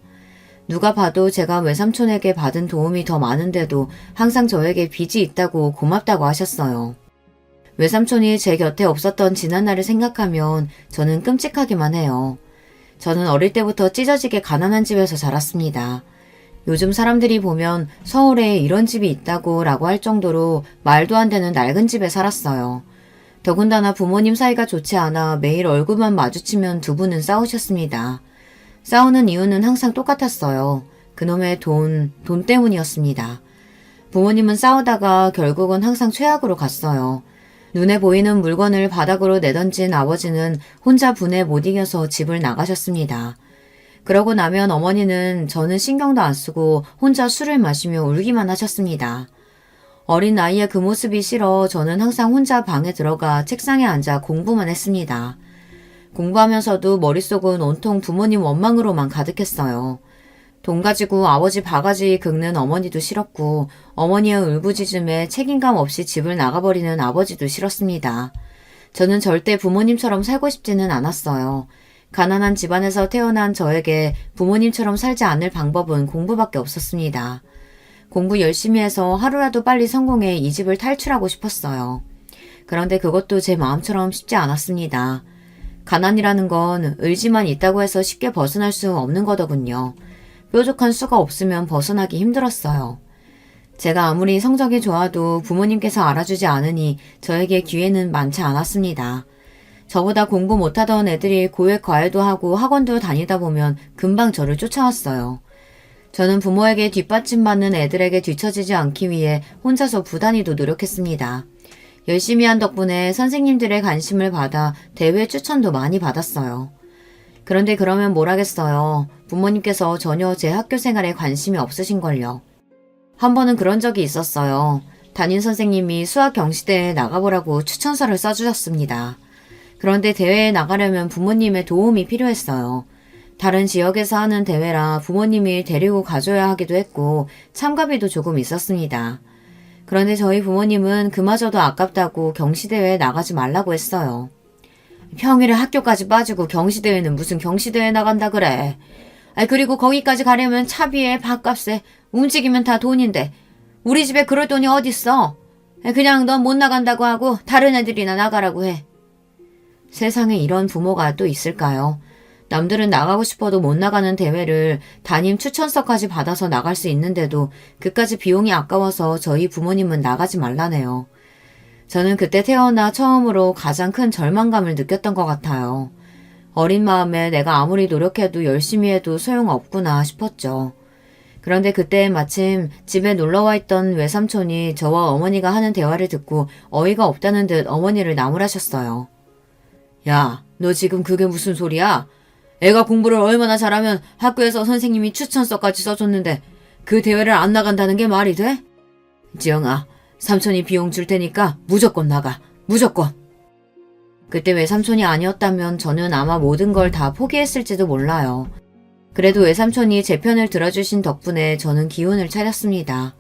누가 봐도 제가 외삼촌에게 받은 도움이 더 많은데도 항상 저에게 빚이 있다고 고맙다고 하셨어요. 외삼촌이 제 곁에 없었던 지난날을 생각하면 저는 끔찍하기만 해요. 저는 어릴 때부터 찢어지게 가난한 집에서 자랐습니다. 요즘 사람들이 보면 서울에 이런 집이 있다고 라고 할 정도로 말도 안 되는 낡은 집에 살았어요. 더군다나 부모님 사이가 좋지 않아 매일 얼굴만 마주치면 두 분은 싸우셨습니다. 싸우는 이유는 항상 똑같았어요. 그놈의 돈 때문이었습니다. 부모님은 싸우다가 결국은 항상 최악으로 갔어요. 눈에 보이는 물건을 바닥으로 내던진 아버지는 혼자 분에 못 이겨서 집을 나가셨습니다. 그러고 나면 어머니는 저는 신경도 안 쓰고 혼자 술을 마시며 울기만 하셨습니다. 어린 나이에 그 모습이 싫어 저는 항상 혼자 방에 들어가 책상에 앉아 공부만 했습니다. 공부하면서도 머릿속은 온통 부모님 원망으로만 가득했어요. 돈 가지고 아버지 바가지 긁는 어머니도 싫었고 어머니의 울부짖음에 책임감 없이 집을 나가버리는 아버지도 싫었습니다. 저는 절대 부모님처럼 살고 싶지는 않았어요. 가난한 집안에서 태어난 저에게 부모님처럼 살지 않을 방법은 공부밖에 없었습니다. 공부 열심히 해서 하루라도 빨리 성공해 이 집을 탈출하고 싶었어요. 그런데 그것도 제 마음처럼 쉽지 않았습니다. 가난이라는 건 의지만 있다고 해서 쉽게 벗어날 수 없는 거더군요. 뾰족한 수가 없으면 벗어나기 힘들었어요. 제가 아무리 성적이 좋아도 부모님께서 알아주지 않으니 저에게 기회는 많지 않았습니다. 저보다 공부 못하던 애들이 고액 과외도 하고 학원도 다니다 보면 금방 저를 쫓아왔어요. 저는 부모에게 뒷받침받는 애들에게 뒤처지지 않기 위해 혼자서 부단히도 노력했습니다. 열심히 한 덕분에 선생님들의 관심을 받아 대회 추천도 많이 받았어요. 그런데 그러면 뭘 하겠어요. 부모님께서 전혀 제 학교 생활에 관심이 없으신걸요. 한 번은 그런 적이 있었어요. 담임 선생님이 수학 경시대회에 나가보라고 추천서를 써주셨습니다. 그런데 대회에 나가려면 부모님의 도움이 필요했어요. 다른 지역에서 하는 대회라 부모님이 데리고 가줘야 하기도 했고 참가비도 조금 있었습니다. 그런데 저희 부모님은 그마저도 아깝다고 경시대회에 나가지 말라고 했어요. 평일에 학교까지 빠지고 경시대회는 무슨 경시대회 나간다 그래. 그리고 거기까지 가려면 차비에 밥값에 움직이면 다 돈인데 우리 집에 그럴 돈이 어딨어. 그냥 넌 못 나간다고 하고 다른 애들이나 나가라고 해. 세상에 이런 부모가 또 있을까요? 남들은 나가고 싶어도 못 나가는 대회를 담임 추천서까지 받아서 나갈 수 있는데도 그까지 비용이 아까워서 저희 부모님은 나가지 말라네요. 저는 그때 태어나 처음으로 가장 큰 절망감을 느꼈던 것 같아요. 어린 마음에 내가 아무리 노력해도 열심히 해도 소용없구나 싶었죠. 그런데 그때 마침 집에 놀러와 있던 외삼촌이 저와 어머니가 하는 대화를 듣고 어이가 없다는 듯 어머니를 나무라셨어요. 야, 너 지금 그게 무슨 소리야? 애가 공부를 얼마나 잘하면 학교에서 선생님이 추천서까지 써줬는데 그 대회를 안 나간다는 게 말이 돼? 지영아, 삼촌이 비용 줄 테니까 무조건 나가. 무조건. 그때 외삼촌이 아니었다면 저는 아마 모든 걸 다 포기했을지도 몰라요. 그래도 외삼촌이 제 편을 들어주신 덕분에 저는 기운을 차렸습니다.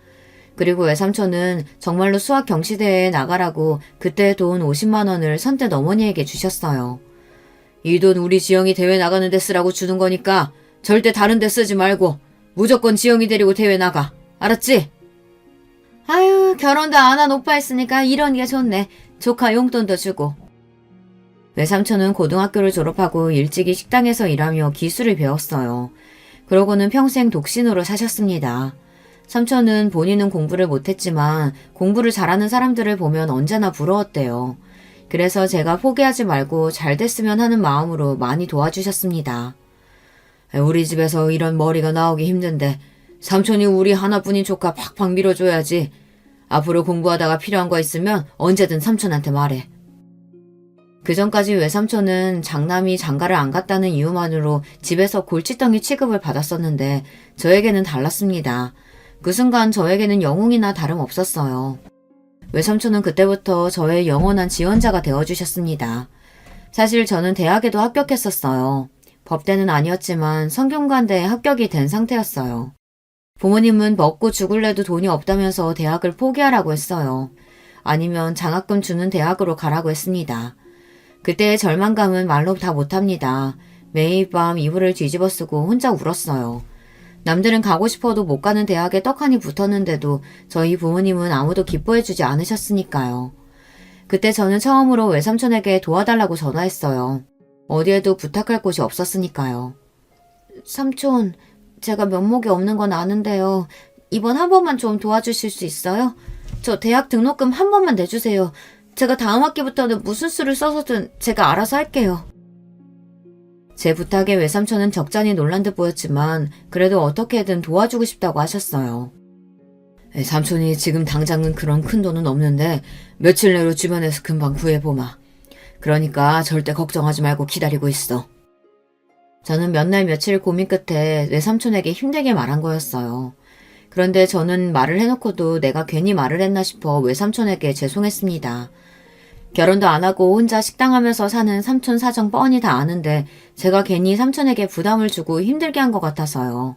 그리고 외삼촌은 정말로 수학 경시대회에 나가라고 그때 돈 50만 원을 선뜻 어머니에게 주셨어요. 이 돈 우리 지영이 대회 나가는 데 쓰라고 주는 거니까 절대 다른 데 쓰지 말고 무조건 지영이 데리고 대회 나가. 알았지? 아유, 결혼도 안 한 오빠 했으니까 이런 게 좋네. 조카 용돈도 주고. 외삼촌은 고등학교를 졸업하고 일찍이 식당에서 일하며 기술을 배웠어요. 그러고는 평생 독신으로 사셨습니다. 삼촌은 본인은 공부를 못했지만 공부를 잘하는 사람들을 보면 언제나 부러웠대요. 그래서 제가 포기하지 말고 잘 됐으면 하는 마음으로 많이 도와주셨습니다. 우리 집에서 이런 머리가 나오기 힘든데 삼촌이 우리 하나뿐인 조카 팍팍 밀어줘야지. 앞으로 공부하다가 필요한 거 있으면 언제든 삼촌한테 말해. 그전까지 외삼촌은 장남이 장가를 안 갔다는 이유만으로 집에서 골칫덩이 취급을 받았었는데 저에게는 달랐습니다. 그 순간 저에게는 영웅이나 다름없었어요. 외삼촌은 그때부터 저의 영원한 지원자가 되어주셨습니다. 사실 저는 대학에도 합격했었어요. 법대는 아니었지만 성균관대에 합격이 된 상태였어요. 부모님은 먹고 죽을래도 돈이 없다면서 대학을 포기하라고 했어요. 아니면 장학금 주는 대학으로 가라고 했습니다. 그때의 절망감은 말로 다 못합니다. 매일 밤 이불을 뒤집어 쓰고 혼자 울었어요. 남들은 가고 싶어도 못 가는 대학에 떡하니 붙었는데도 저희 부모님은 아무도 기뻐해주지 않으셨으니까요. 그때 저는 처음으로 외삼촌에게 도와달라고 전화했어요. 어디에도 부탁할 곳이 없었으니까요. 삼촌, 제가 면목이 없는 건 아는데요. 이번 한 번만 좀 도와주실 수 있어요? 저 대학 등록금 한 번만 내주세요. 제가 다음 학기부터는 무슨 수를 써서든 제가 알아서 할게요. 제 부탁에 외삼촌은 적잖이 놀란 듯 보였지만 그래도 어떻게든 도와주고 싶다고 하셨어요. 삼촌이 지금 당장은 그런 큰 돈은 없는데 며칠 내로 주변에서 금방 구해보마. 그러니까 절대 걱정하지 말고 기다리고 있어. 저는 몇 날 며칠 고민 끝에 외삼촌에게 힘들게 말한 거였어요. 그런데 저는 말을 해놓고도 내가 괜히 말을 했나 싶어 외삼촌에게 죄송했습니다. 결혼도 안 하고 혼자 식당하면서 사는 삼촌 사정 뻔히 다 아는데 제가 괜히 삼촌에게 부담을 주고 힘들게 한 것 같아서요.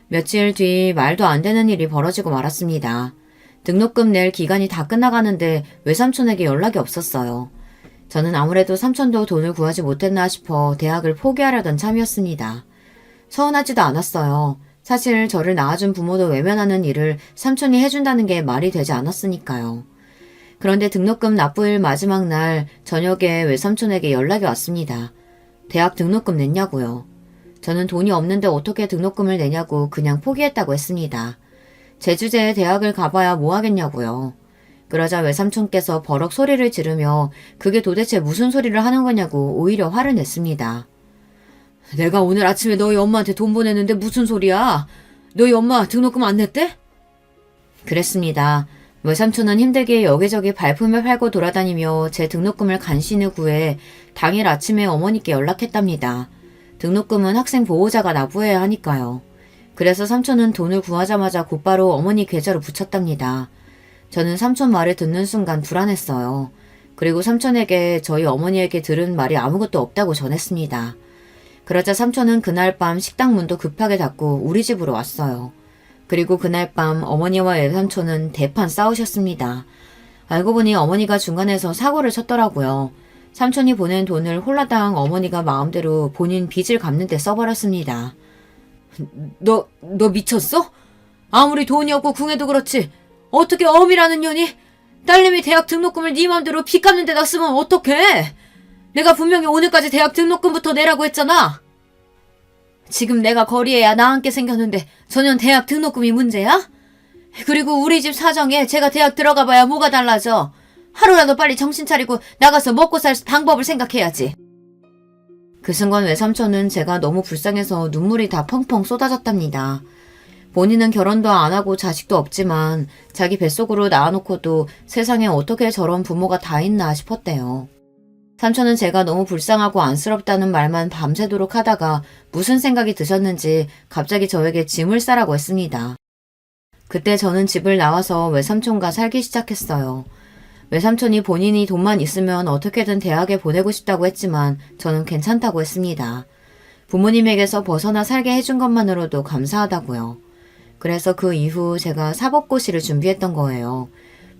며칠 뒤 말도 안 되는 일이 벌어지고 말았습니다. 등록금 낼 기간이 다 끝나가는데 외삼촌에게 연락이 없었어요. 저는 아무래도 삼촌도 돈을 구하지 못했나 싶어 대학을 포기하려던 참이었습니다. 서운하지도 않았어요. 사실 저를 낳아준 부모도 외면하는 일을 삼촌이 해준다는 게 말이 되지 않았으니까요. 그런데 등록금 납부일 마지막 날 저녁에 외삼촌에게 연락이 왔습니다. 대학 등록금 냈냐고요. 저는 돈이 없는데 어떻게 등록금을 내냐고 그냥 포기했다고 했습니다. 제 주제에 대학을 가봐야 뭐 하겠냐고요. 그러자 외삼촌께서 버럭 소리를 지르며 그게 도대체 무슨 소리를 하는 거냐고 오히려 화를 냈습니다. 내가 오늘 아침에 너희 엄마한테 돈 보냈는데 무슨 소리야? 너희 엄마 등록금 안 냈대? 그랬습니다. 외삼촌은 힘들게 여기저기 발품을 팔고 돌아다니며 제 등록금을 간신히 구해 당일 아침에 어머니께 연락했답니다. 등록금은 학생 보호자가 납부해야 하니까요. 그래서 삼촌은 돈을 구하자마자 곧바로 어머니 계좌로 붙였답니다. 저는 삼촌 말을 듣는 순간 불안했어요. 그리고 삼촌에게 저희 어머니에게 들은 말이 아무것도 없다고 전했습니다. 그러자 삼촌은 그날 밤 식당 문도 급하게 닫고 우리 집으로 왔어요. 그리고 그날 밤 어머니와 외삼촌은 대판 싸우셨습니다. 알고 보니 어머니가 중간에서 사고를 쳤더라고요. 삼촌이 보낸 돈을 홀라당 어머니가 마음대로 본인 빚을 갚는 데 써버렸습니다. 너 미쳤어? 아무리 돈이 없고 궁해도 그렇지. 어떻게 어미라는 년이 딸내미 대학 등록금을 네 맘대로 빚 갚는 데다 쓰면 어떡해? 내가 분명히 오늘까지 대학 등록금부터 내라고 했잖아. 지금 내가 거리에야 나앉게 생겼는데 전혀 대학 등록금이 문제야? 그리고 우리 집 사정에 제가 대학 들어가봐야 뭐가 달라져. 하루라도 빨리 정신 차리고 나가서 먹고 살 방법을 생각해야지. 그 순간 외삼촌은 제가 너무 불쌍해서 눈물이 다 펑펑 쏟아졌답니다. 본인은 결혼도 안 하고 자식도 없지만 자기 뱃속으로 낳아놓고도 세상에 어떻게 저런 부모가 다 있나 싶었대요. 삼촌은 제가 너무 불쌍하고 안쓰럽다는 말만 밤새도록 하다가 무슨 생각이 드셨는지 갑자기 저에게 짐을 싸라고 했습니다. 그때 저는 집을 나와서 외삼촌과 살기 시작했어요. 외삼촌이 본인이 돈만 있으면 어떻게든 대학에 보내고 싶다고 했지만 저는 괜찮다고 했습니다. 부모님에게서 벗어나 살게 해준 것만으로도 감사하다고요. 그래서 그 이후 제가 사법고시를 준비했던 거예요.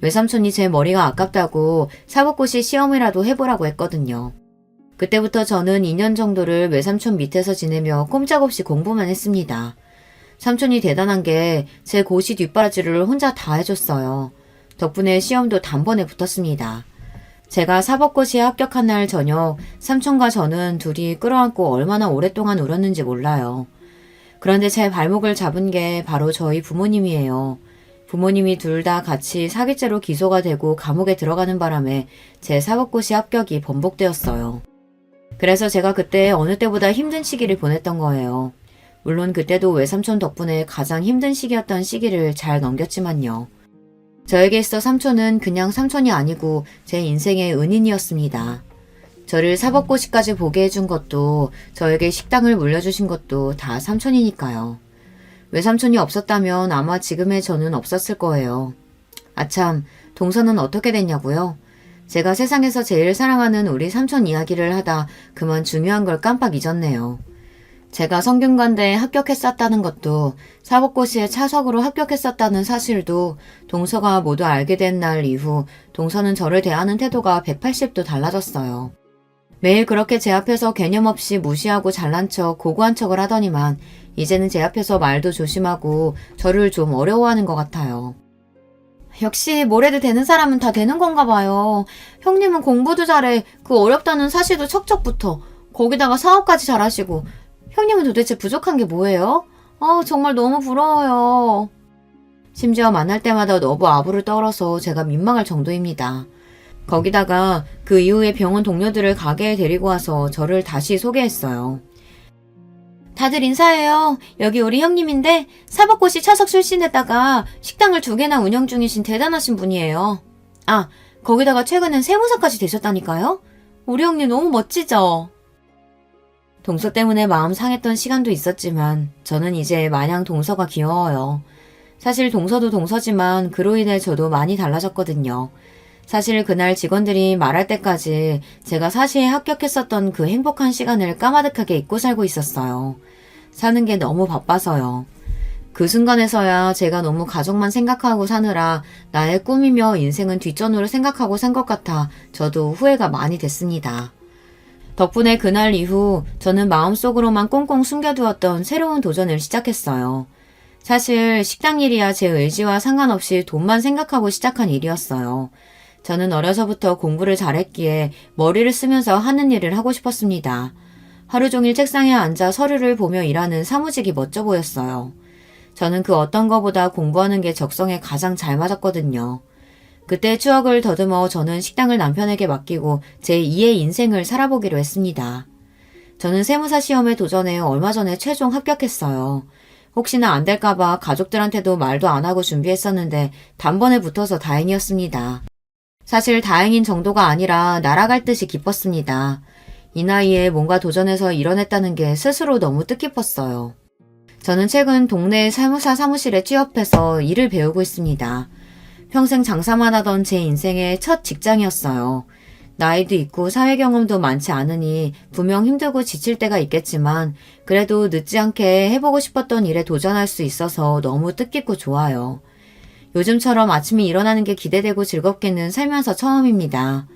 외삼촌이 제 머리가 아깝다고 사법고시 시험이라도 해보라고 했거든요. 그때부터 저는 2년 정도를 외삼촌 밑에서 지내며 꼼짝없이 공부만 했습니다. 삼촌이 대단한 게 제 고시 뒷바라지를 혼자 다 해줬어요. 덕분에 시험도 단번에 붙었습니다. 제가 사법고시에 합격한 날 저녁 삼촌과 저는 둘이 끌어안고 얼마나 오랫동안 울었는지 몰라요. 그런데 제 발목을 잡은 게 바로 저희 부모님이에요. 부모님이 둘 다 같이 사기죄로 기소가 되고 감옥에 들어가는 바람에 제 사법고시 합격이 번복되었어요. 그래서 제가 그때 어느 때보다 힘든 시기를 보냈던 거예요. 물론 그때도 외삼촌 덕분에 가장 힘든 시기였던 시기를 잘 넘겼지만요. 저에게 있어 삼촌은 그냥 삼촌이 아니고 제 인생의 은인이었습니다. 저를 사법고시까지 보게 해준 것도 저에게 식당을 물려주신 것도 다 삼촌이니까요. 외삼촌이 없었다면 아마 지금의 저는 없었을 거예요. 아참, 동서는 어떻게 됐냐고요? 제가 세상에서 제일 사랑하는 우리 삼촌 이야기를 하다 그만 중요한 걸 깜빡 잊었네요. 제가 성균관대에 합격했었다는 것도 사법고시에 차석으로 합격했었다는 사실도 동서가 모두 알게 된 날 이후 동서는 저를 대하는 태도가 180도 달라졌어요. 매일 그렇게 제 앞에서 개념 없이 무시하고 잘난 척 고고한 척을 하더니만 이제는 제 앞에서 말도 조심하고 저를 좀 어려워하는 것 같아요. 역시 뭘 해도 되는 사람은 다 되는 건가 봐요. 형님은 공부도 잘해. 그 어렵다는 사실도 척척 붙어. 거기다가 사업까지 잘하시고. 형님은 도대체 부족한 게 뭐예요? 정말 너무 부러워요. 심지어 만날 때마다 너무 아부를 떨어서 제가 민망할 정도입니다. 거기다가 그 이후에 병원 동료들을 가게에 데리고 와서 저를 다시 소개했어요. 다들 인사해요. 여기 우리 형님인데 사법고시 차석 출신에다가 식당을 2개나 운영 중이신 대단하신 분이에요. 아, 거기다가 최근엔 세무사까지 되셨다니까요? 우리 형님 너무 멋지죠? 동서 때문에 마음 상했던 시간도 있었지만 저는 이제 마냥 동서가 귀여워요. 사실 동서도 동서지만 그로 인해 저도 많이 달라졌거든요. 사실 그날 직원들이 말할 때까지 제가 사시에 합격했었던 그 행복한 시간을 까마득하게 잊고 살고 있었어요. 사는 게 너무 바빠서요. 그 순간에서야 제가 너무 가족만 생각하고 사느라 나의 꿈이며 인생은 뒷전으로 생각하고 산 것 같아 저도 후회가 많이 됐습니다. 덕분에 그날 이후 저는 마음속으로만 꽁꽁 숨겨두었던 새로운 도전을 시작했어요. 사실 식당 일이야 제 의지와 상관없이 돈만 생각하고 시작한 일이었어요. 저는 어려서부터 공부를 잘했기에 머리를 쓰면서 하는 일을 하고 싶었습니다. 하루 종일 책상에 앉아 서류를 보며 일하는 사무직이 멋져 보였어요. 저는 그 어떤 것보다 공부하는 게 적성에 가장 잘 맞았거든요. 그때 추억을 더듬어 저는 식당을 남편에게 맡기고 제 2의 인생을 살아보기로 했습니다. 저는 세무사 시험에 도전해 얼마 전에 최종 합격했어요. 혹시나 안 될까봐 가족들한테도 말도 안 하고 준비했었는데 단번에 붙어서 다행이었습니다. 사실 다행인 정도가 아니라 날아갈 듯이 기뻤습니다. 이 나이에 뭔가 도전해서 이뤄냈다는 게 스스로 너무 뜻깊었어요. 저는 최근 동네 세무사 사무실에 취업해서 일을 배우고 있습니다. 평생 장사만 하던 제 인생의 첫 직장이었어요. 나이도 있고 사회 경험도 많지 않으니 분명 힘들고 지칠 때가 있겠지만 그래도 늦지 않게 해보고 싶었던 일에 도전할 수 있어서 너무 뜻깊고 좋아요. 요즘처럼 아침에 일어나는 게 기대되고 즐겁게는 살면서 처음입니다.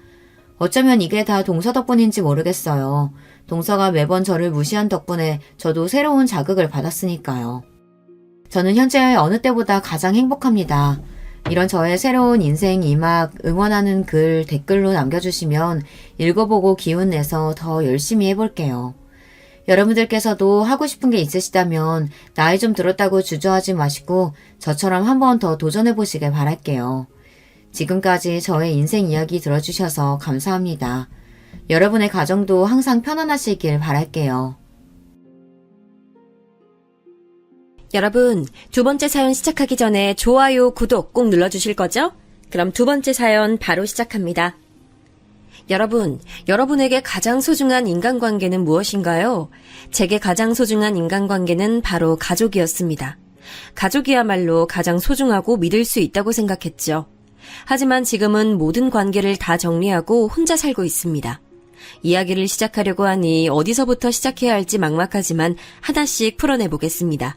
어쩌면 이게 다 동서 덕분인지 모르겠어요. 동서가 매번 저를 무시한 덕분에 저도 새로운 자극을 받았으니까요. 저는 현재 어느 때보다 가장 행복합니다. 이런 저의 새로운 인생 이막 응원하는 글 댓글로 남겨주시면 읽어보고 기운내서 더 열심히 해볼게요. 여러분들께서도 하고 싶은 게 있으시다면 나이 좀 들었다고 주저하지 마시고 저처럼 한 번 더 도전해보시길 바랄게요. 지금까지 저의 인생 이야기 들어주셔서 감사합니다. 여러분의 가정도 항상 편안하시길 바랄게요. 여러분, 두 번째 사연 시작하기 전에 좋아요, 구독 꼭 눌러주실 거죠? 그럼 두 번째 사연 바로 시작합니다. 여러분, 여러분에게 가장 소중한 인간관계는 무엇인가요? 제게 가장 소중한 인간관계는 바로 가족이었습니다. 가족이야말로 가장 소중하고 믿을 수 있다고 생각했죠. 하지만 지금은 모든 관계를 다 정리하고 혼자 살고 있습니다. 이야기를 시작하려고 하니 어디서부터 시작해야 할지 막막하지만 하나씩 풀어내보겠습니다.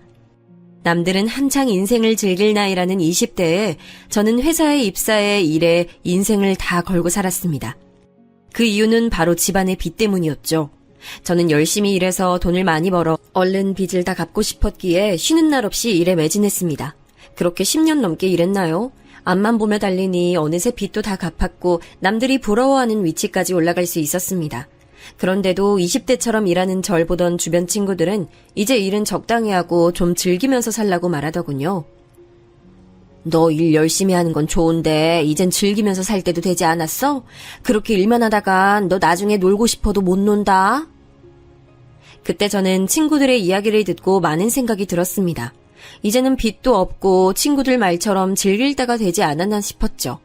남들은 한창 인생을 즐길 나이라는 20대에 저는 회사에 입사해 일에 인생을 다 걸고 살았습니다. 그 이유는 바로 집안의 빚 때문이었죠. 저는 열심히 일해서 돈을 많이 벌어 얼른 빚을 다 갚고 싶었기에 쉬는 날 없이 일에 매진했습니다. 그렇게 10년 넘게 일했나요? 앞만 보며 달리니 어느새 빚도 다 갚았고 남들이 부러워하는 위치까지 올라갈 수 있었습니다. 그런데도 20대처럼 일하는 절 보던 주변 친구들은 이제 일은 적당히 하고 좀 즐기면서 살라고 말하더군요. 너 일 열심히 하는 건 좋은데 이젠 즐기면서 살 때도 되지 않았어? 그렇게 일만 하다간 너 나중에 놀고 싶어도 못 논다. 그때 저는 친구들의 이야기를 듣고 많은 생각이 들었습니다. 이제는 빚도 없고 친구들 말처럼 즐길 때가 되지 않았나 싶었죠.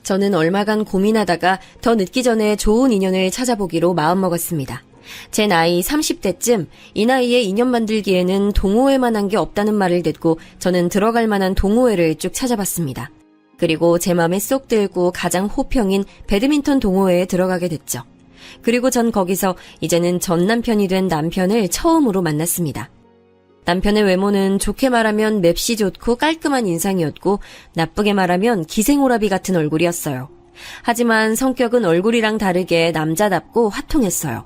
저는 얼마간 고민하다가 더 늦기 전에 좋은 인연을 찾아보기로 마음먹었습니다. 제 나이 30대쯤 이 나이에 인연 만들기에는 동호회만 한 게 없다는 말을 듣고 저는 들어갈 만한 동호회를 쭉 찾아봤습니다. 그리고 제 맘에 쏙 들고 가장 호평인 배드민턴 동호회에 들어가게 됐죠. 그리고 전 거기서 이제는 전 남편이 된 남편을 처음으로 만났습니다. 남편의 외모는 좋게 말하면 맵시 좋고 깔끔한 인상이었고 나쁘게 말하면 기생오라비 같은 얼굴이었어요. 하지만 성격은 얼굴이랑 다르게 남자답고 화통했어요.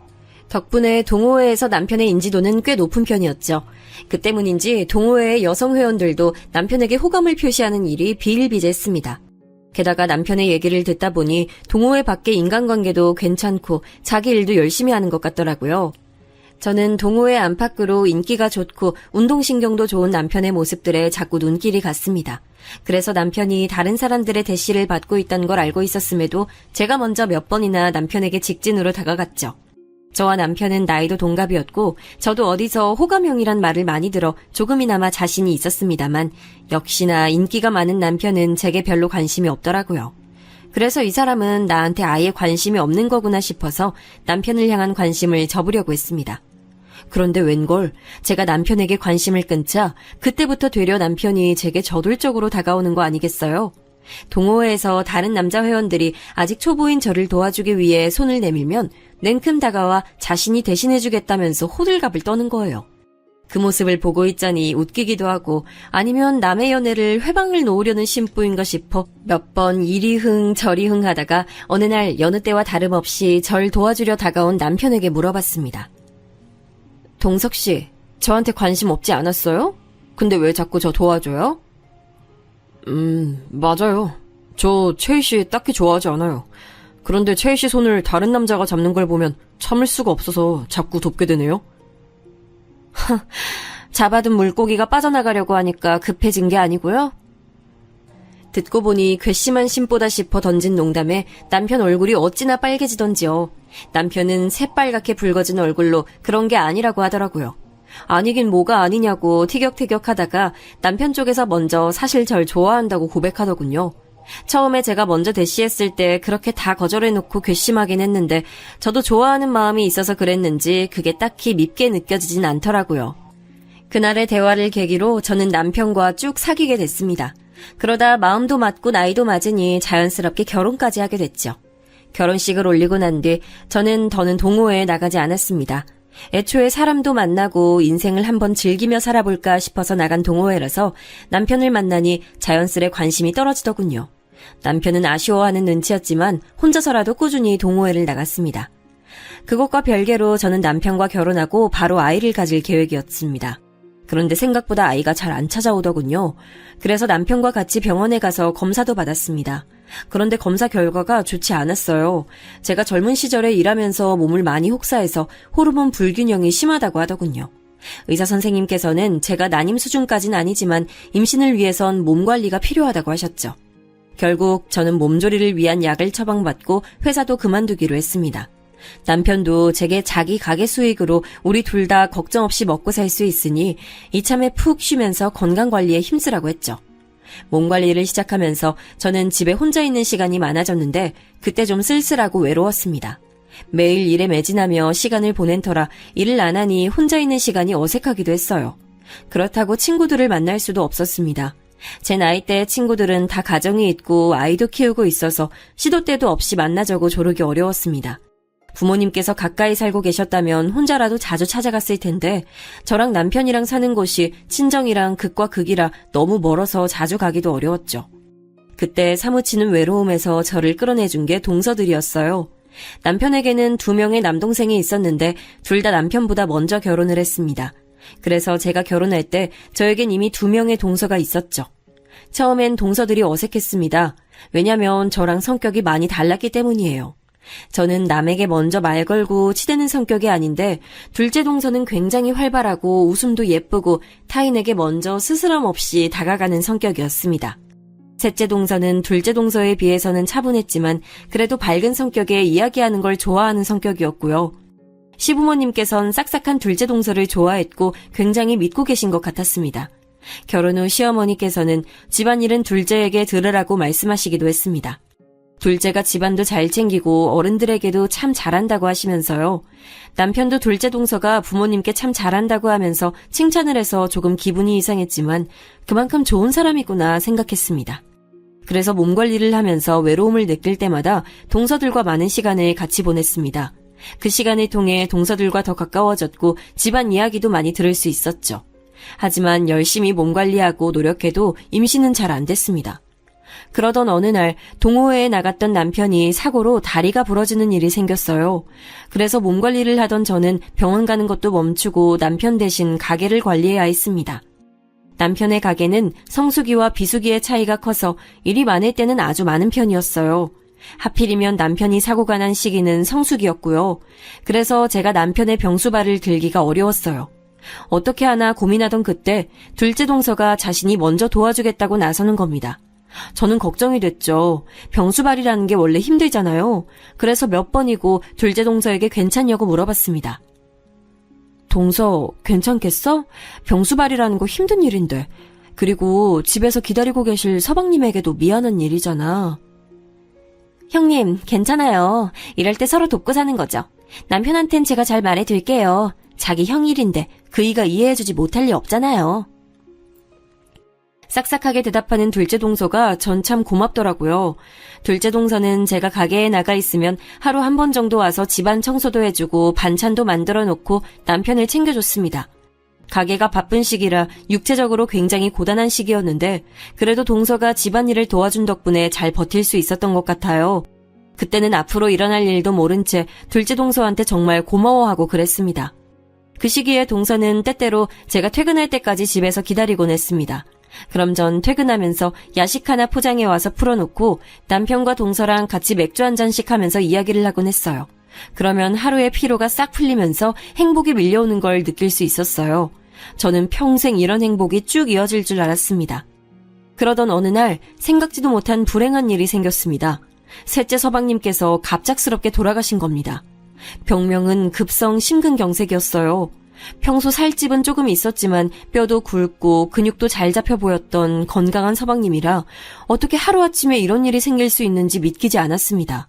덕분에 동호회에서 남편의 인지도는 꽤 높은 편이었죠. 그 때문인지 동호회의 여성 회원들도 남편에게 호감을 표시하는 일이 비일비재했습니다. 게다가 남편의 얘기를 듣다 보니 동호회 밖의 인간관계도 괜찮고 자기 일도 열심히 하는 것 같더라고요. 저는 동호회 안팎으로 인기가 좋고 운동신경도 좋은 남편의 모습들에 자꾸 눈길이 갔습니다. 그래서 남편이 다른 사람들의 대시를 받고 있다는 걸 알고 있었음에도 제가 먼저 몇 번이나 남편에게 직진으로 다가갔죠. 저와 남편은 나이도 동갑이었고 저도 어디서 호감형이란 말을 많이 들어 조금이나마 자신이 있었습니다만 역시나 인기가 많은 남편은 제게 별로 관심이 없더라고요. 그래서 이 사람은 나한테 아예 관심이 없는 거구나 싶어서 남편을 향한 관심을 접으려고 했습니다. 그런데 웬걸 제가 남편에게 관심을 끊자 그때부터 되려 남편이 제게 저돌적으로 다가오는 거 아니겠어요? 동호회에서 다른 남자 회원들이 아직 초보인 저를 도와주기 위해 손을 내밀면 냉큼 다가와 자신이 대신해주겠다면서 호들갑을 떠는 거예요. 그 모습을 보고 있자니 웃기기도 하고 아니면 남의 연애를 회방을 놓으려는 심보인가 싶어 몇 번 이리 흥 저리 흥 하다가 어느 날 여느 때와 다름없이 절 도와주려 다가온 남편에게 물어봤습니다. 동석 씨, 저한테 관심 없지 않았어요? 근데 왜 자꾸 저 도와줘요? 맞아요. 저 채희 씨 딱히 좋아하지 않아요. 그런데 채희 씨 손을 다른 남자가 잡는 걸 보면 참을 수가 없어서 자꾸 돕게 되네요. 잡아둔 물고기가 빠져나가려고 하니까 급해진 게 아니고요. 듣고 보니 괘씸한 심보다 싶어 던진 농담에 남편 얼굴이 어찌나 빨개지던지요. 남편은 새빨갛게 붉어진 얼굴로 그런 게 아니라고 하더라고요. 아니긴 뭐가 아니냐고 티격태격하다가 남편 쪽에서 먼저 사실 절 좋아한다고 고백하더군요. 처음에 제가 먼저 대시했을 때 그렇게 다 거절해놓고 괘씸하긴 했는데 저도 좋아하는 마음이 있어서 그랬는지 그게 딱히 밉게 느껴지진 않더라고요. 그날의 대화를 계기로 저는 남편과 쭉 사귀게 됐습니다. 그러다 마음도 맞고 나이도 맞으니 자연스럽게 결혼까지 하게 됐죠. 결혼식을 올리고 난 뒤 저는 더는 동호회에 나가지 않았습니다. 애초에 사람도 만나고 인생을 한번 즐기며 살아볼까 싶어서 나간 동호회라서 남편을 만나니 자연스레 관심이 떨어지더군요. 남편은 아쉬워하는 눈치였지만 혼자서라도 꾸준히 동호회를 나갔습니다. 그것과 별개로 저는 남편과 결혼하고 바로 아이를 가질 계획이었습니다. 그런데 생각보다 아이가 잘 안 찾아오더군요. 그래서 남편과 같이 병원에 가서 검사도 받았습니다. 그런데 검사 결과가 좋지 않았어요. 제가 젊은 시절에 일하면서 몸을 많이 혹사해서 호르몬 불균형이 심하다고 하더군요. 의사 선생님께서는 제가 난임 수준까진 아니지만 임신을 위해선 몸 관리가 필요하다고 하셨죠. 결국 저는 몸조리를 위한 약을 처방받고 회사도 그만두기로 했습니다. 남편도 제게 자기 가게 수익으로 우리 둘 다 걱정 없이 먹고 살 수 있으니 이참에 푹 쉬면서 건강관리에 힘쓰라고 했죠. 몸관리를 시작하면서 저는 집에 혼자 있는 시간이 많아졌는데 그때 좀 쓸쓸하고 외로웠습니다. 매일 일에 매진하며 시간을 보낸 터라 일을 안 하니 혼자 있는 시간이 어색하기도 했어요. 그렇다고 친구들을 만날 수도 없었습니다. 제 나이대 친구들은 다 가정이 있고 아이도 키우고 있어서 시도 때도 없이 만나자고 조르기 어려웠습니다. 부모님께서 가까이 살고 계셨다면 혼자라도 자주 찾아갔을 텐데 저랑 남편이랑 사는 곳이 친정이랑 극과 극이라 너무 멀어서 자주 가기도 어려웠죠. 그때 사무치는 외로움에서 저를 끌어내준 게 동서들이었어요. 남편에게는 2명의 남동생이 있었는데 둘 다 남편보다 먼저 결혼을 했습니다. 그래서 제가 결혼할 때 저에겐 이미 2명의 동서가 있었죠. 처음엔 동서들이 어색했습니다. 왜냐면 저랑 성격이 많이 달랐기 때문이에요. 저는 남에게 먼저 말 걸고 치대는 성격이 아닌데 둘째 동서는 굉장히 활발하고 웃음도 예쁘고 타인에게 먼저 스스럼 없이 다가가는 성격이었습니다. 셋째 동서는 둘째 동서에 비해서는 차분했지만 그래도 밝은 성격에 이야기하는 걸 좋아하는 성격이었고요. 시부모님께선 싹싹한 둘째 동서를 좋아했고 굉장히 믿고 계신 것 같았습니다. 결혼 후 시어머니께서는 집안일은 둘째에게 들으라고 말씀하시기도 했습니다. 둘째가 집안도 잘 챙기고 어른들에게도 참 잘한다고 하시면서요. 남편도 둘째 동서가 부모님께 참 잘한다고 하면서 칭찬을 해서 조금 기분이 이상했지만 그만큼 좋은 사람이구나 생각했습니다. 그래서 몸 관리를 하면서 외로움을 느낄 때마다 동서들과 많은 시간을 같이 보냈습니다. 그 시간을 통해 동서들과 더 가까워졌고 집안 이야기도 많이 들을 수 있었죠. 하지만 열심히 몸 관리하고 노력해도 임신은 잘 안 됐습니다. 그러던 어느 날 동호회에 나갔던 남편이 사고로 다리가 부러지는 일이 생겼어요. 그래서 몸 관리를 하던 저는 병원 가는 것도 멈추고 남편 대신 가게를 관리해야 했습니다. 남편의 가게는 성수기와 비수기의 차이가 커서 일이 많을 때는 아주 많은 편이었어요. 하필이면 남편이 사고가 난 시기는 성수기였고요. 그래서 제가 남편의 병수발을 들기가 어려웠어요. 어떻게 하나 고민하던 그때 둘째 동서가 자신이 먼저 도와주겠다고 나서는 겁니다. 저는 걱정이 됐죠. 병수발이라는 게 원래 힘들잖아요. 그래서 몇 번이고 둘째 동서에게 괜찮냐고 물어봤습니다. 동서, 괜찮겠어? 병수발이라는 거 힘든 일인데. 그리고 집에서 기다리고 계실 서방님에게도 미안한 일이잖아. 형님, 괜찮아요. 이럴 때 서로 돕고 사는 거죠. 남편한텐 제가 잘 말해둘게요. 자기 형 일인데 그이가 이해해주지 못할 리 없잖아요. 싹싹하게 대답하는 둘째 동서가 전 참 고맙더라고요. 둘째 동서는 제가 가게에 나가 있으면 하루 한 번 정도 와서 집안 청소도 해주고 반찬도 만들어 놓고 남편을 챙겨줬습니다. 가게가 바쁜 시기라 육체적으로 굉장히 고단한 시기였는데 그래도 동서가 집안일을 도와준 덕분에 잘 버틸 수 있었던 것 같아요. 그때는 앞으로 일어날 일도 모른 채 둘째 동서한테 정말 고마워하고 그랬습니다. 그 시기에 동서는 때때로 제가 퇴근할 때까지 집에서 기다리곤 했습니다. 그럼 전 퇴근하면서 야식 하나 포장해 와서 풀어놓고 남편과 동서랑 같이 맥주 한 잔씩 하면서 이야기를 하곤 했어요. 그러면 하루의 피로가 싹 풀리면서 행복이 밀려오는 걸 느낄 수 있었어요. 저는 평생 이런 행복이 쭉 이어질 줄 알았습니다. 그러던 어느 날 생각지도 못한 불행한 일이 생겼습니다. 셋째 서방님께서 갑작스럽게 돌아가신 겁니다. 병명은 급성 심근경색이었어요. 평소 살집은 조금 있었지만 뼈도 굵고 근육도 잘 잡혀 보였던 건강한 서방님이라 어떻게 하루아침에 이런 일이 생길 수 있는지 믿기지 않았습니다.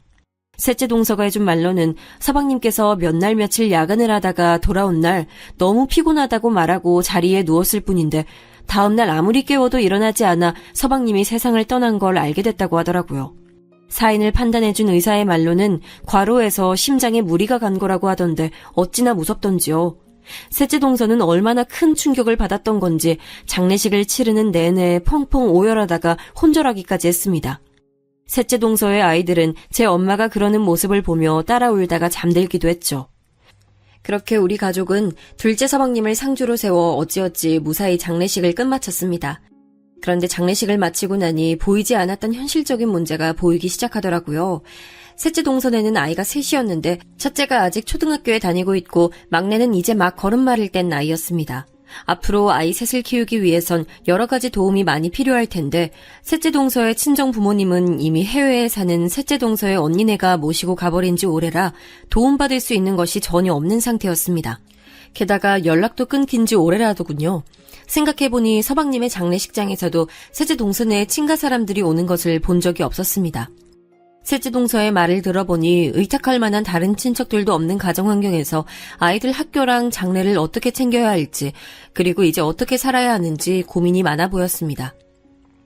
셋째 동서가 해준 말로는 서방님께서 몇 날 며칠 야근을 하다가 돌아온 날 너무 피곤하다고 말하고 자리에 누웠을 뿐인데 다음날 아무리 깨워도 일어나지 않아 서방님이 세상을 떠난 걸 알게 됐다고 하더라고요. 사인을 판단해준 의사의 말로는 과로해서 심장에 무리가 간 거라고 하던데 어찌나 무섭던지요. 셋째 동서는 얼마나 큰 충격을 받았던 건지 장례식을 치르는 내내 펑펑 오열하다가 혼절하기까지 했습니다. 셋째 동서의 아이들은 제 엄마가 그러는 모습을 보며 따라 울다가 잠들기도 했죠. 그렇게 우리 가족은 둘째 서방님을 상주로 세워 어찌어찌 무사히 장례식을 끝마쳤습니다. 그런데 장례식을 마치고 나니 보이지 않았던 현실적인 문제가 보이기 시작하더라고요. 셋째 동서에는 아이가 셋이었는데 첫째가 아직 초등학교에 다니고 있고 막내는 이제 막 걸음마를 뗀 나이였습니다. 앞으로 아이 셋을 키우기 위해선 여러 가지 도움이 많이 필요할 텐데 셋째 동서의 친정 부모님은 이미 해외에 사는 셋째 동서의 언니네가 모시고 가버린 지 오래라 도움받을 수 있는 것이 전혀 없는 상태였습니다. 게다가 연락도 끊긴 지 오래라더군요. 생각해보니 서방님의 장례식장에서도 셋째 동서네 친가 사람들이 오는 것을 본 적이 없었습니다. 셋째 동서의 말을 들어보니 의탁할 만한 다른 친척들도 없는 가정 환경에서 아이들 학교랑 장례를 어떻게 챙겨야 할지 그리고 이제 어떻게 살아야 하는지 고민이 많아 보였습니다.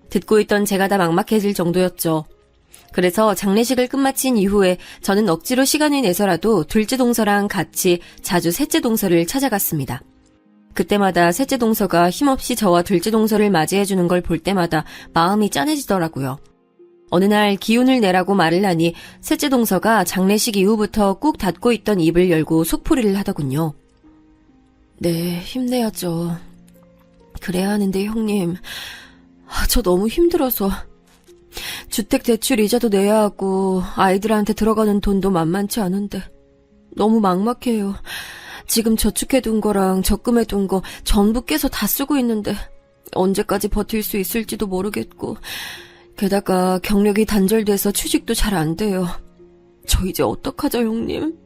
듣고 있던 제가 다 막막해질 정도였죠. 그래서 장례식을 끝마친 이후에 저는 억지로 시간을 내서라도 둘째 동서랑 같이 자주 셋째 동서를 찾아갔습니다. 그때마다 셋째 동서가 힘없이 저와 둘째 동서를 맞이해주는 걸 볼 때마다 마음이 짠해지더라고요. 어느 날 기운을 내라고 말을 하니 셋째 동서가 장례식 이후부터 꾹 닫고 있던 입을 열고 속풀이를 하더군요. 네, 힘내야죠. 그래야 하는데 형님, 저 너무 힘들어서 주택대출 이자도 내야 하고 아이들한테 들어가는 돈도 만만치 않은데 너무 막막해요. 지금 저축해둔 거랑 적금해둔 거 전부 깨서 다 쓰고 있는데 언제까지 버틸 수 있을지도 모르겠고 게다가 경력이 단절돼서 취직도 잘 안 돼요. 저 이제 어떡하죠, 형님?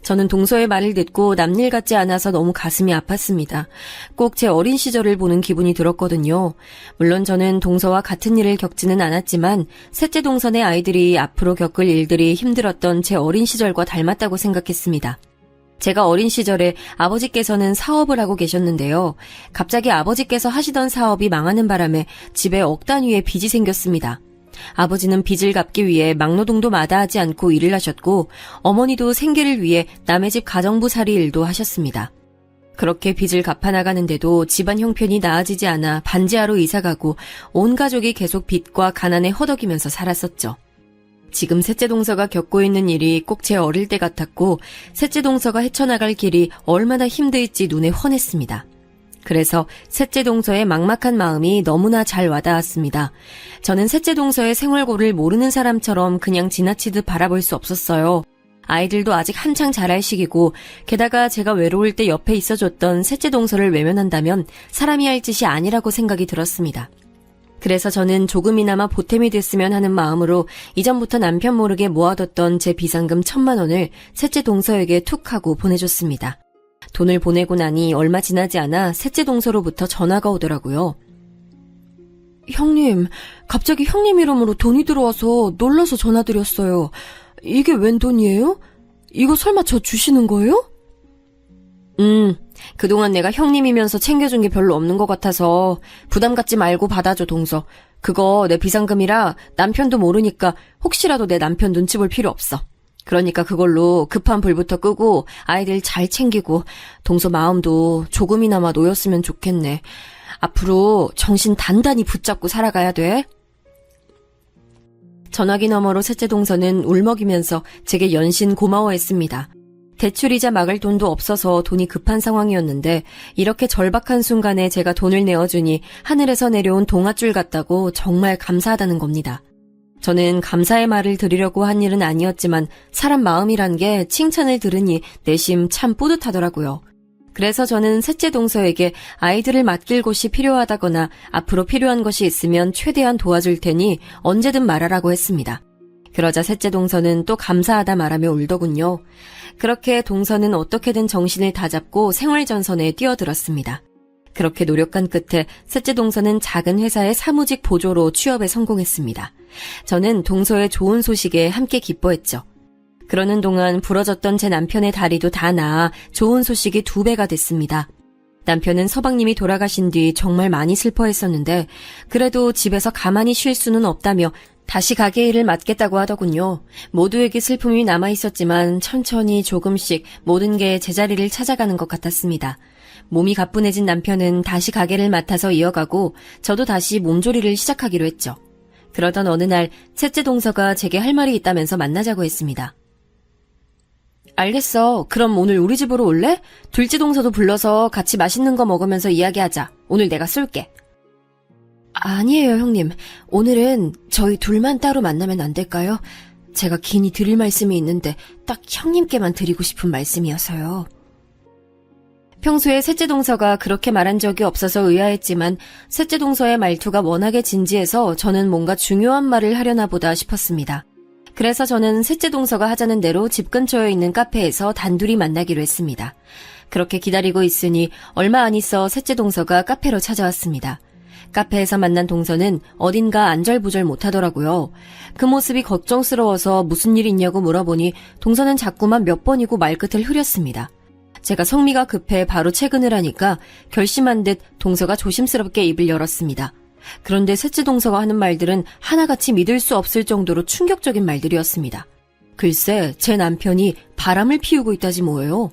저는 동서의 말을 듣고 남일 같지 않아서 너무 가슴이 아팠습니다. 꼭 제 어린 시절을 보는 기분이 들었거든요. 물론 저는 동서와 같은 일을 겪지는 않았지만 셋째 동서의 아이들이 앞으로 겪을 일들이 힘들었던 제 어린 시절과 닮았다고 생각했습니다. 제가 어린 시절에 아버지께서는 사업을 하고 계셨는데요. 갑자기 아버지께서 하시던 사업이 망하는 바람에 집에 억 단위의 빚이 생겼습니다. 아버지는 빚을 갚기 위해 막노동도 마다하지 않고 일을 하셨고 어머니도 생계를 위해 남의 집 가정부살이 일도 하셨습니다. 그렇게 빚을 갚아나가는데도 집안 형편이 나아지지 않아 반지하로 이사가고 온 가족이 계속 빚과 가난에 허덕이면서 살았었죠. 지금 셋째 동서가 겪고 있는 일이 꼭 제 어릴 때 같았고 셋째 동서가 헤쳐나갈 길이 얼마나 힘들지 눈에 훤했습니다. 그래서 셋째 동서의 막막한 마음이 너무나 잘 와닿았습니다. 저는 셋째 동서의 생활고를 모르는 사람처럼 그냥 지나치듯 바라볼 수 없었어요. 아이들도 아직 한창 자랄 시기고 게다가 제가 외로울 때 옆에 있어줬던 셋째 동서를 외면한다면 사람이 할 짓이 아니라고 생각이 들었습니다. 그래서 저는 조금이나마 보탬이 됐으면 하는 마음으로 이전부터 남편 모르게 모아뒀던 제 비상금 1,000만 원을 셋째 동서에게 툭 하고 보내줬습니다. 돈을 보내고 나니 얼마 지나지 않아 셋째 동서로부터 전화가 오더라고요. 형님, 갑자기 형님 이름으로 돈이 들어와서 놀라서 전화드렸어요. 이게 웬 돈이에요? 이거 설마 저 주시는 거예요? 그동안 내가 형님이면서 챙겨준 게 별로 없는 것 같아서 부담 갖지 말고 받아줘, 동서. 그거 내 비상금이라 남편도 모르니까 혹시라도 내 남편 눈치 볼 필요 없어. 그러니까 그걸로 급한 불부터 끄고 아이들 잘 챙기고 동서 마음도 조금이나마 놓였으면 좋겠네. 앞으로 정신 단단히 붙잡고 살아가야 돼. 전화기 너머로 셋째 동서는 울먹이면서 제게 연신 고마워했습니다. 대출이자 막을 돈도 없어서 돈이 급한 상황이었는데 이렇게 절박한 순간에 제가 돈을 내어주니 하늘에서 내려온 동아줄 같다고 정말 감사하다는 겁니다. 저는 감사의 말을 드리려고 한 일은 아니었지만 사람 마음이란 게 칭찬을 들으니 내심 참 뿌듯하더라고요. 그래서 저는 셋째 동서에게 아이들을 맡길 곳이 필요하다거나 앞으로 필요한 것이 있으면 최대한 도와줄 테니 언제든 말하라고 했습니다. 그러자 셋째 동서는 또 감사하다 말하며 울더군요. 그렇게 동서는 어떻게든 정신을 다잡고 생활전선에 뛰어들었습니다. 그렇게 노력한 끝에 셋째 동서는 작은 회사의 사무직 보조로 취업에 성공했습니다. 저는 동서의 좋은 소식에 함께 기뻐했죠. 그러는 동안 부러졌던 제 남편의 다리도 다 나아 좋은 소식이 2배가 됐습니다. 남편은 서방님이 돌아가신 뒤 정말 많이 슬퍼했었는데 그래도 집에서 가만히 쉴 수는 없다며 다시 가게 일을 맡겠다고 하더군요. 모두에게 슬픔이 남아있었지만 천천히 조금씩 모든 게 제자리를 찾아가는 것 같았습니다. 몸이 가뿐해진 남편은 다시 가게를 맡아서 이어가고 저도 다시 몸조리를 시작하기로 했죠. 그러던 어느 날 셋째 동서가 제게 할 말이 있다면서 만나자고 했습니다. 알겠어. 그럼 오늘 우리 집으로 올래? 둘째 동서도 불러서 같이 맛있는 거 먹으면서 이야기하자. 오늘 내가 쏠게. 아니에요, 형님. 오늘은 저희 둘만 따로 만나면 안 될까요? 제가 긴히 드릴 말씀이 있는데 딱 형님께만 드리고 싶은 말씀이어서요. 평소에 셋째 동서가 그렇게 말한 적이 없어서 의아했지만 셋째 동서의 말투가 워낙에 진지해서 저는 뭔가 중요한 말을 하려나 보다 싶었습니다. 그래서 저는 셋째 동서가 하자는 대로 집 근처에 있는 카페에서 단둘이 만나기로 했습니다. 그렇게 기다리고 있으니 얼마 안 있어 셋째 동서가 카페로 찾아왔습니다. 카페에서 만난 동서는 어딘가 안절부절 못하더라고요. 그 모습이 걱정스러워서 무슨 일 있냐고 물어보니 동서는 자꾸만 몇 번이고 말끝을 흐렸습니다. 제가 성미가 급해 바로 퇴근을 하니까 결심한 듯 동서가 조심스럽게 입을 열었습니다. 그런데 셋째 동서가 하는 말들은 하나같이 믿을 수 없을 정도로 충격적인 말들이었습니다. 글쎄, 제 남편이 바람을 피우고 있다지 뭐예요.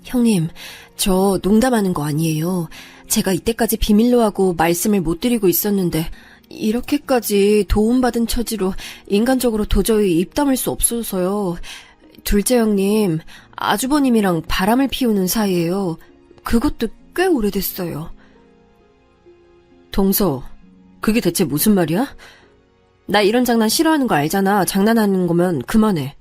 형님, 저 농담하는 거 아니에요. 제가 이때까지 비밀로 하고 말씀을 못 드리고 있었는데 이렇게까지 도움받은 처지로 인간적으로 도저히 입 다물 수 없어서요. 둘째 형님, 아주버님이랑 바람을 피우는 사이예요. 그것도 꽤 오래됐어요. 동서, 그게 대체 무슨 말이야? 나 이런 장난 싫어하는 거 알잖아. 장난하는 거면 그만해.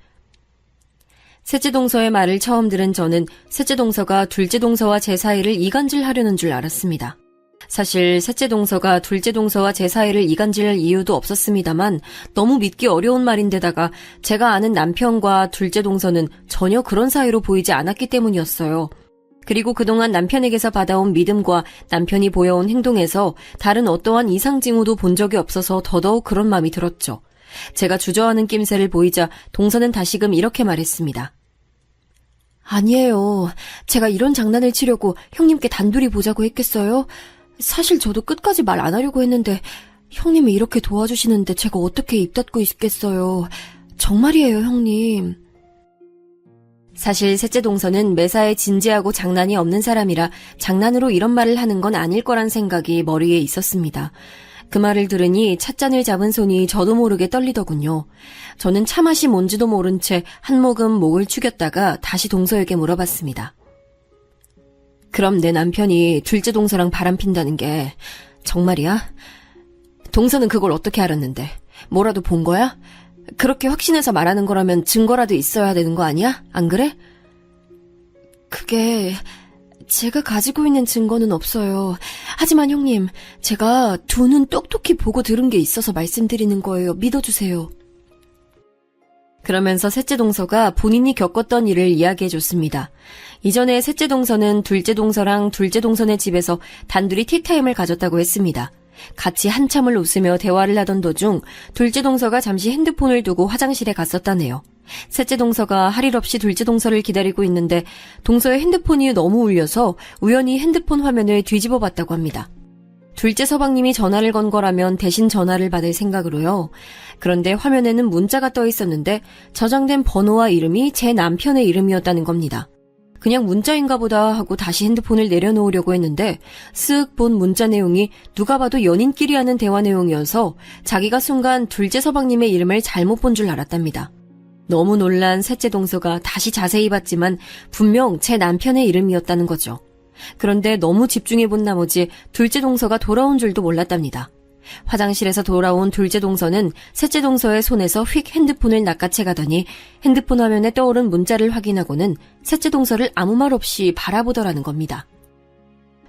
셋째 동서의 말을 처음 들은 저는 셋째 동서가 둘째 동서와 제 사이를 이간질하려는 줄 알았습니다. 사실 셋째 동서가 둘째 동서와 제 사이를 이간질할 이유도 없었습니다만 너무 믿기 어려운 말인데다가 제가 아는 남편과 둘째 동서는 전혀 그런 사이로 보이지 않았기 때문이었어요. 그리고 그동안 남편에게서 받아온 믿음과 남편이 보여온 행동에서 다른 어떠한 이상 징후도 본 적이 없어서 더더욱 그런 마음이 들었죠. 제가 주저하는 낌새를 보이자 동서는 다시금 이렇게 말했습니다. 아니에요. 제가 이런 장난을 치려고 형님께 단둘이 보자고 했겠어요? 사실 저도 끝까지 말 안 하려고 했는데 형님이 이렇게 도와주시는데 제가 어떻게 입 닫고 있겠어요. 정말이에요, 형님. 사실 셋째 동서는 매사에 진지하고 장난이 없는 사람이라 장난으로 이런 말을 하는 건 아닐 거란 생각이 머리에 있었습니다. 그 말을 들으니 찻잔을 잡은 손이 저도 모르게 떨리더군요. 저는 차맛이 뭔지도 모른 채 한 모금 목을 축였다가 다시 동서에게 물어봤습니다. 그럼 내 남편이 둘째 동서랑 바람핀다는 게 정말이야? 동서는 그걸 어떻게 알았는데? 뭐라도 본 거야? 그렇게 확신해서 말하는 거라면 증거라도 있어야 되는 거 아니야? 안 그래? 그게 제가 가지고 있는 증거는 없어요. 하지만 형님, 제가 두 눈 똑똑히 보고 들은 게 있어서 말씀드리는 거예요. 믿어주세요. 그러면서 셋째 동서가 본인이 겪었던 일을 이야기해줬습니다. 이전에 셋째 동서는 둘째 동서랑 둘째 동서네 집에서 단둘이 티타임을 가졌다고 했습니다. 같이 한참을 웃으며 대화를 하던 도중 둘째 동서가 잠시 핸드폰을 두고 화장실에 갔었다네요. 셋째 동서가 할 일 없이 둘째 동서를 기다리고 있는데 동서의 핸드폰이 너무 울려서 우연히 핸드폰 화면을 뒤집어 봤다고 합니다. 둘째 서방님이 전화를 건 거라면 대신 전화를 받을 생각으로요. 그런데 화면에는 문자가 떠 있었는데 저장된 번호와 이름이 제 남편의 이름이었다는 겁니다. 그냥 문자인가 보다 하고 다시 핸드폰을 내려놓으려고 했는데 쓱 본 문자 내용이 누가 봐도 연인끼리 하는 대화 내용이어서 자기가 순간 둘째 서방님의 이름을 잘못 본 줄 알았답니다. 너무 놀란 셋째 동서가 다시 자세히 봤지만 분명 제 남편의 이름이었다는 거죠. 그런데 너무 집중해 본 나머지 둘째 동서가 돌아온 줄도 몰랐답니다. 화장실에서 돌아온 둘째 동서는 셋째 동서의 손에서 휙 핸드폰을 낚아채 가더니 핸드폰 화면에 떠오른 문자를 확인하고는 셋째 동서를 아무 말 없이 바라보더라는 겁니다.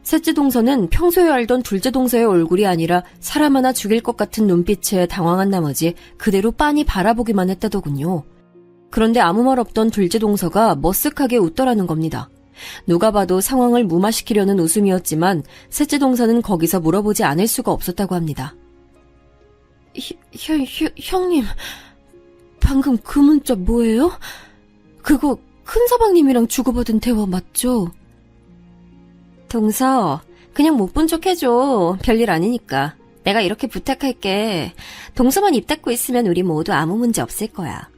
셋째 동서는 평소에 알던 둘째 동서의 얼굴이 아니라 사람 하나 죽일 것 같은 눈빛에 당황한 나머지 그대로 빤히 바라보기만 했다더군요. 그런데 아무 말 없던 둘째 동서가 머쓱하게 웃더라는 겁니다. 누가 봐도 상황을 무마시키려는 웃음이었지만 셋째 동서는 거기서 물어보지 않을 수가 없었다고 합니다. 형님, 방금 그 문자 뭐예요? 그거 큰 서방님이랑 주고받은 대화 맞죠? 동서, 그냥 못 본 척 해줘. 별일 아니니까. 내가 이렇게 부탁할게. 동서만 입 닫고 있으면 우리 모두 아무 문제 없을 거야.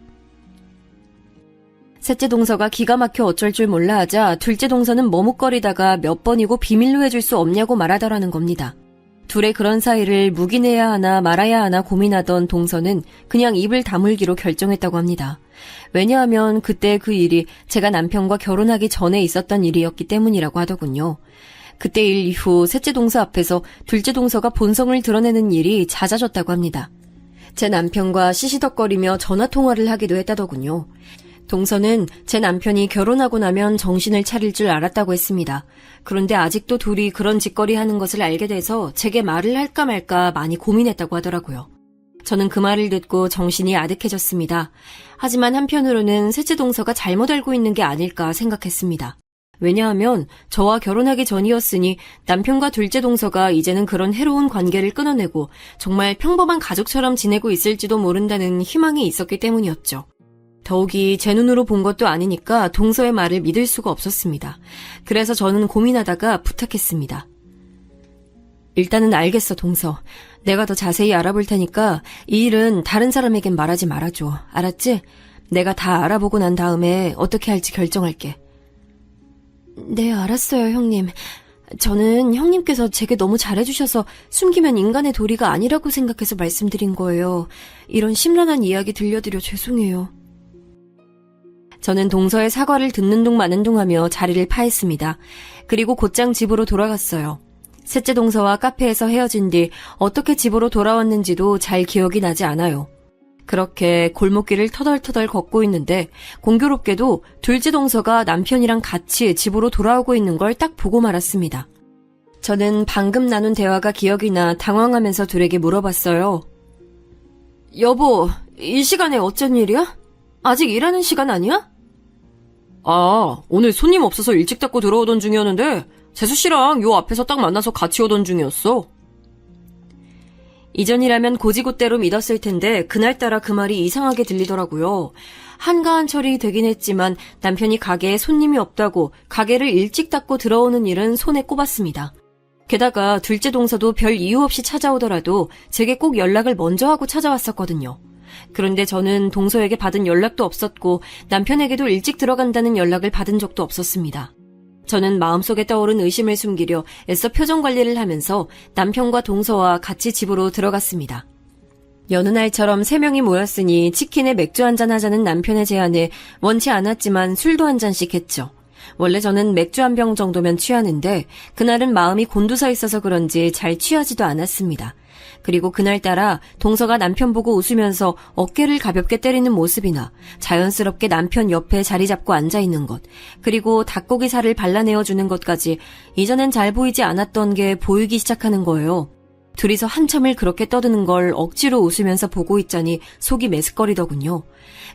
셋째 동서가 기가 막혀 어쩔 줄 몰라 하자 둘째 동서는 머뭇거리다가 몇 번이고 비밀로 해줄 수 없냐고 말하더라는 겁니다. 둘의 그런 사이를 묵인해야 하나 말아야 하나 고민하던 동서는 그냥 입을 다물기로 결정했다고 합니다. 왜냐하면 그때 그 일이 제가 남편과 결혼하기 전에 있었던 일이었기 때문이라고 하더군요. 그때 일 이후 셋째 동서 앞에서 둘째 동서가 본성을 드러내는 일이 잦아졌다고 합니다. 제 남편과 시시덕거리며 전화통화를 하기도 했다더군요. 동서는 제 남편이 결혼하고 나면 정신을 차릴 줄 알았다고 했습니다. 그런데 아직도 둘이 그런 짓거리 하는 것을 알게 돼서 제게 말을 할까 말까 많이 고민했다고 하더라고요. 저는 그 말을 듣고 정신이 아득해졌습니다. 하지만 한편으로는 셋째 동서가 잘못 알고 있는 게 아닐까 생각했습니다. 왜냐하면 저와 결혼하기 전이었으니 남편과 둘째 동서가 이제는 그런 해로운 관계를 끊어내고 정말 평범한 가족처럼 지내고 있을지도 모른다는 희망이 있었기 때문이었죠. 더욱이 제 눈으로 본 것도 아니니까 동서의 말을 믿을 수가 없었습니다. 그래서 저는 고민하다가 부탁했습니다. 일단은 알겠어, 동서. 내가 더 자세히 알아볼 테니까 이 일은 다른 사람에겐 말하지 말아줘. 알았지? 내가 다 알아보고 난 다음에 어떻게 할지 결정할게. 네, 알았어요, 형님. 저는 형님께서 제게 너무 잘해주셔서 숨기면 인간의 도리가 아니라고 생각해서 말씀드린 거예요. 이런 심란한 이야기 들려드려 죄송해요. 저는 동서의 사과를 듣는 둥 마는 둥 하며 자리를 파했습니다. 그리고 곧장 집으로 돌아갔어요. 셋째 동서와 카페에서 헤어진 뒤 어떻게 집으로 돌아왔는지도 잘 기억이 나지 않아요. 그렇게 골목길을 터덜터덜 걷고 있는데 공교롭게도 둘째 동서가 남편이랑 같이 집으로 돌아오고 있는 걸 딱 보고 말았습니다. 저는 방금 나눈 대화가 기억이 나 당황하면서 둘에게 물어봤어요. 여보, 이 시간에 어쩐 일이야? 아직 일하는 시간 아니야? 아, 오늘 손님 없어서 일찍 닫고 들어오던 중이었는데 재수씨랑 요 앞에서 딱 만나서 같이 오던 중이었어. 이전이라면 고지고대로 믿었을 텐데 그날따라 그 말이 이상하게 들리더라고요. 한가한 철이 되긴 했지만 남편이 가게에 손님이 없다고 가게를 일찍 닫고 들어오는 일은 손에 꼽았습니다. 게다가 둘째 동서도 별 이유 없이 찾아오더라도 제게 꼭 연락을 먼저 하고 찾아왔었거든요. 그런데 저는 동서에게 받은 연락도 없었고 남편에게도 일찍 들어간다는 연락을 받은 적도 없었습니다. 저는 마음속에 떠오른 의심을 숨기려 애써 표정 관리를 하면서 남편과 동서와 같이 집으로 들어갔습니다. 여느 날처럼 3명이 모였으니 치킨에 맥주 한잔 하자는 남편의 제안에 원치 않았지만 술도 한 잔씩 했죠. 원래 저는 맥주 한 병 정도면 취하는데 그날은 마음이 곤두서 있어서 그런지 잘 취하지도 않았습니다. 그리고 그날따라 동서가 남편 보고 웃으면서 어깨를 가볍게 때리는 모습이나 자연스럽게 남편 옆에 자리 잡고 앉아있는 것, 그리고 닭고기 살을 발라내어주는 것까지 이전엔 잘 보이지 않았던 게 보이기 시작하는 거예요. 둘이서 한참을 그렇게 떠드는 걸 억지로 웃으면서 보고 있자니 속이 메스꺼리더군요.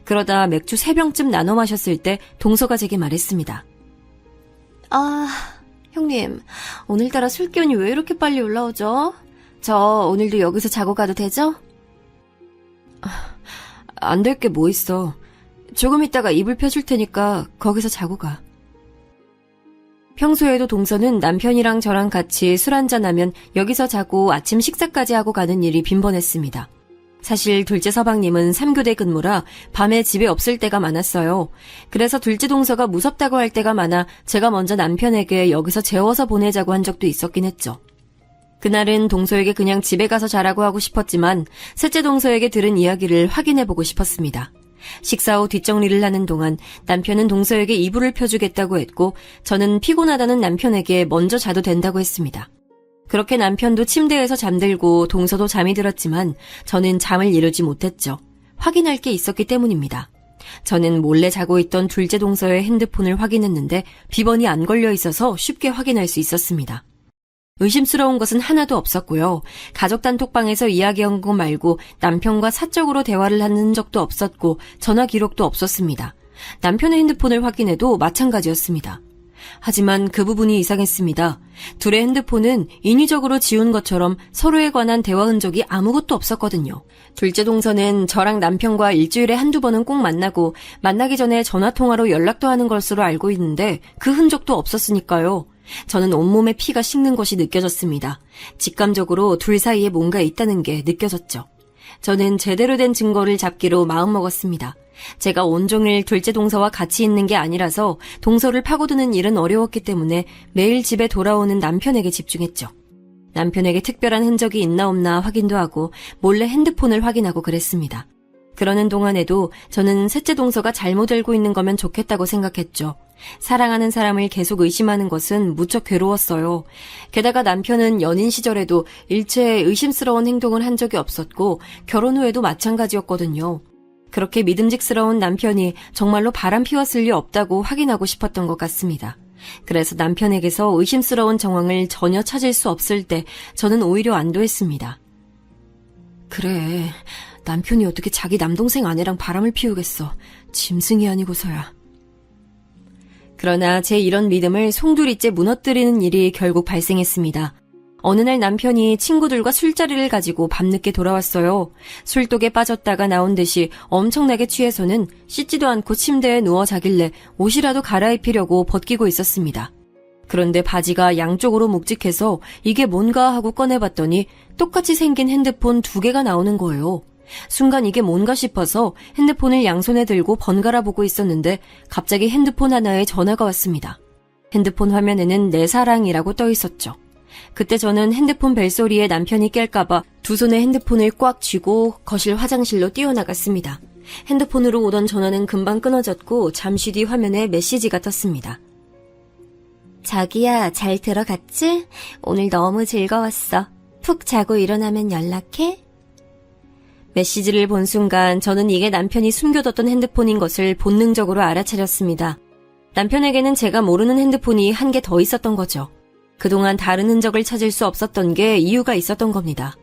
그러다 맥주 3병쯤 나눠 마셨을 때 동서가 제게 말했습니다. 아, 형님, 오늘따라 술 기운이 왜 이렇게 빨리 올라오죠? 저 오늘도 여기서 자고 가도 되죠? 안 될 게 뭐 있어. 조금 있다가 이불 펴줄 테니까 거기서 자고 가. 평소에도 동서는 남편이랑 저랑 같이 술 한잔하면 여기서 자고 아침 식사까지 하고 가는 일이 빈번했습니다. 사실 둘째 서방님은 3교대 근무라 밤에 집에 없을 때가 많았어요. 그래서 둘째 동서가 무섭다고 할 때가 많아 제가 먼저 남편에게 여기서 재워서 보내자고 한 적도 있었긴 했죠. 그날은 동서에게 그냥 집에 가서 자라고 하고 싶었지만 셋째 동서에게 들은 이야기를 확인해보고 싶었습니다. 식사 후 뒷정리를 하는 동안 남편은 동서에게 이불을 펴주겠다고 했고 저는 피곤하다는 남편에게 먼저 자도 된다고 했습니다. 그렇게 남편도 침대에서 잠들고 동서도 잠이 들었지만 저는 잠을 이루지 못했죠. 확인할 게 있었기 때문입니다. 저는 몰래 자고 있던 둘째 동서의 핸드폰을 확인했는데 비번이 안 걸려 있어서 쉽게 확인할 수 있었습니다. 의심스러운 것은 하나도 없었고요. 가족 단톡방에서 이야기한 것 말고 남편과 사적으로 대화를 한 흔적도 없었고 전화 기록도 없었습니다. 남편의 핸드폰을 확인해도 마찬가지였습니다. 하지만 그 부분이 이상했습니다. 둘의 핸드폰은 인위적으로 지운 것처럼 서로에 관한 대화 흔적이 아무것도 없었거든요. 둘째 동서는 저랑 남편과 일주일에 한두 번은 꼭 만나고 만나기 전에 전화통화로 연락도 하는 것으로 알고 있는데 그 흔적도 없었으니까요. 저는 온몸에 피가 식는 것이 느껴졌습니다. 직감적으로 둘 사이에 뭔가 있다는 게 느껴졌죠. 저는 제대로 된 증거를 잡기로 마음먹었습니다. 제가 온종일 둘째 동서와 같이 있는 게 아니라서 동서를 파고드는 일은 어려웠기 때문에 매일 집에 돌아오는 남편에게 집중했죠. 남편에게 특별한 흔적이 있나 없나 확인도 하고 몰래 핸드폰을 확인하고 그랬습니다. 그러는 동안에도 저는 셋째 동서가 잘못 알고 있는 거면 좋겠다고 생각했죠. 사랑하는 사람을 계속 의심하는 것은 무척 괴로웠어요. 게다가 남편은 연인 시절에도 일체 의심스러운 행동을 한 적이 없었고 결혼 후에도 마찬가지였거든요. 그렇게 믿음직스러운 남편이 정말로 바람 피웠을 리 없다고 확인하고 싶었던 것 같습니다. 그래서 남편에게서 의심스러운 정황을 전혀 찾을 수 없을 때 저는 오히려 안도했습니다. 그래, 남편이 어떻게 자기 남동생 아내랑 바람을 피우겠어. 짐승이 아니고서야. 그러나 제 이런 믿음을 송두리째 무너뜨리는 일이 결국 발생했습니다. 어느 날 남편이 친구들과 술자리를 가지고 밤늦게 돌아왔어요. 술독에 빠졌다가 나온 듯이 엄청나게 취해서는 씻지도 않고 침대에 누워 자길래 옷이라도 갈아입히려고 벗기고 있었습니다. 그런데 바지가 양쪽으로 묵직해서 이게 뭔가 하고 꺼내봤더니 똑같이 생긴 핸드폰 2개가 나오는 거예요. 순간 이게 뭔가 싶어서 핸드폰을 양손에 들고 번갈아 보고 있었는데 갑자기 핸드폰 하나에 전화가 왔습니다. 핸드폰 화면에는 내 사랑이라고 떠 있었죠. 그때 저는 핸드폰 벨소리에 남편이 깰까봐 두 손에 핸드폰을 꽉 쥐고 거실 화장실로 뛰어나갔습니다. 핸드폰으로 오던 전화는 금방 끊어졌고 잠시 뒤 화면에 메시지가 떴습니다. 자기야, 잘 들어갔지? 오늘 너무 즐거웠어. 푹 자고 일어나면 연락해? 메시지를 본 순간 저는 이게 남편이 숨겨뒀던 핸드폰인 것을 본능적으로 알아차렸습니다. 남편에게는 제가 모르는 핸드폰이 한 개 더 있었던 거죠. 그동안 다른 흔적을 찾을 수 없었던 게 이유가 있었던 겁니다.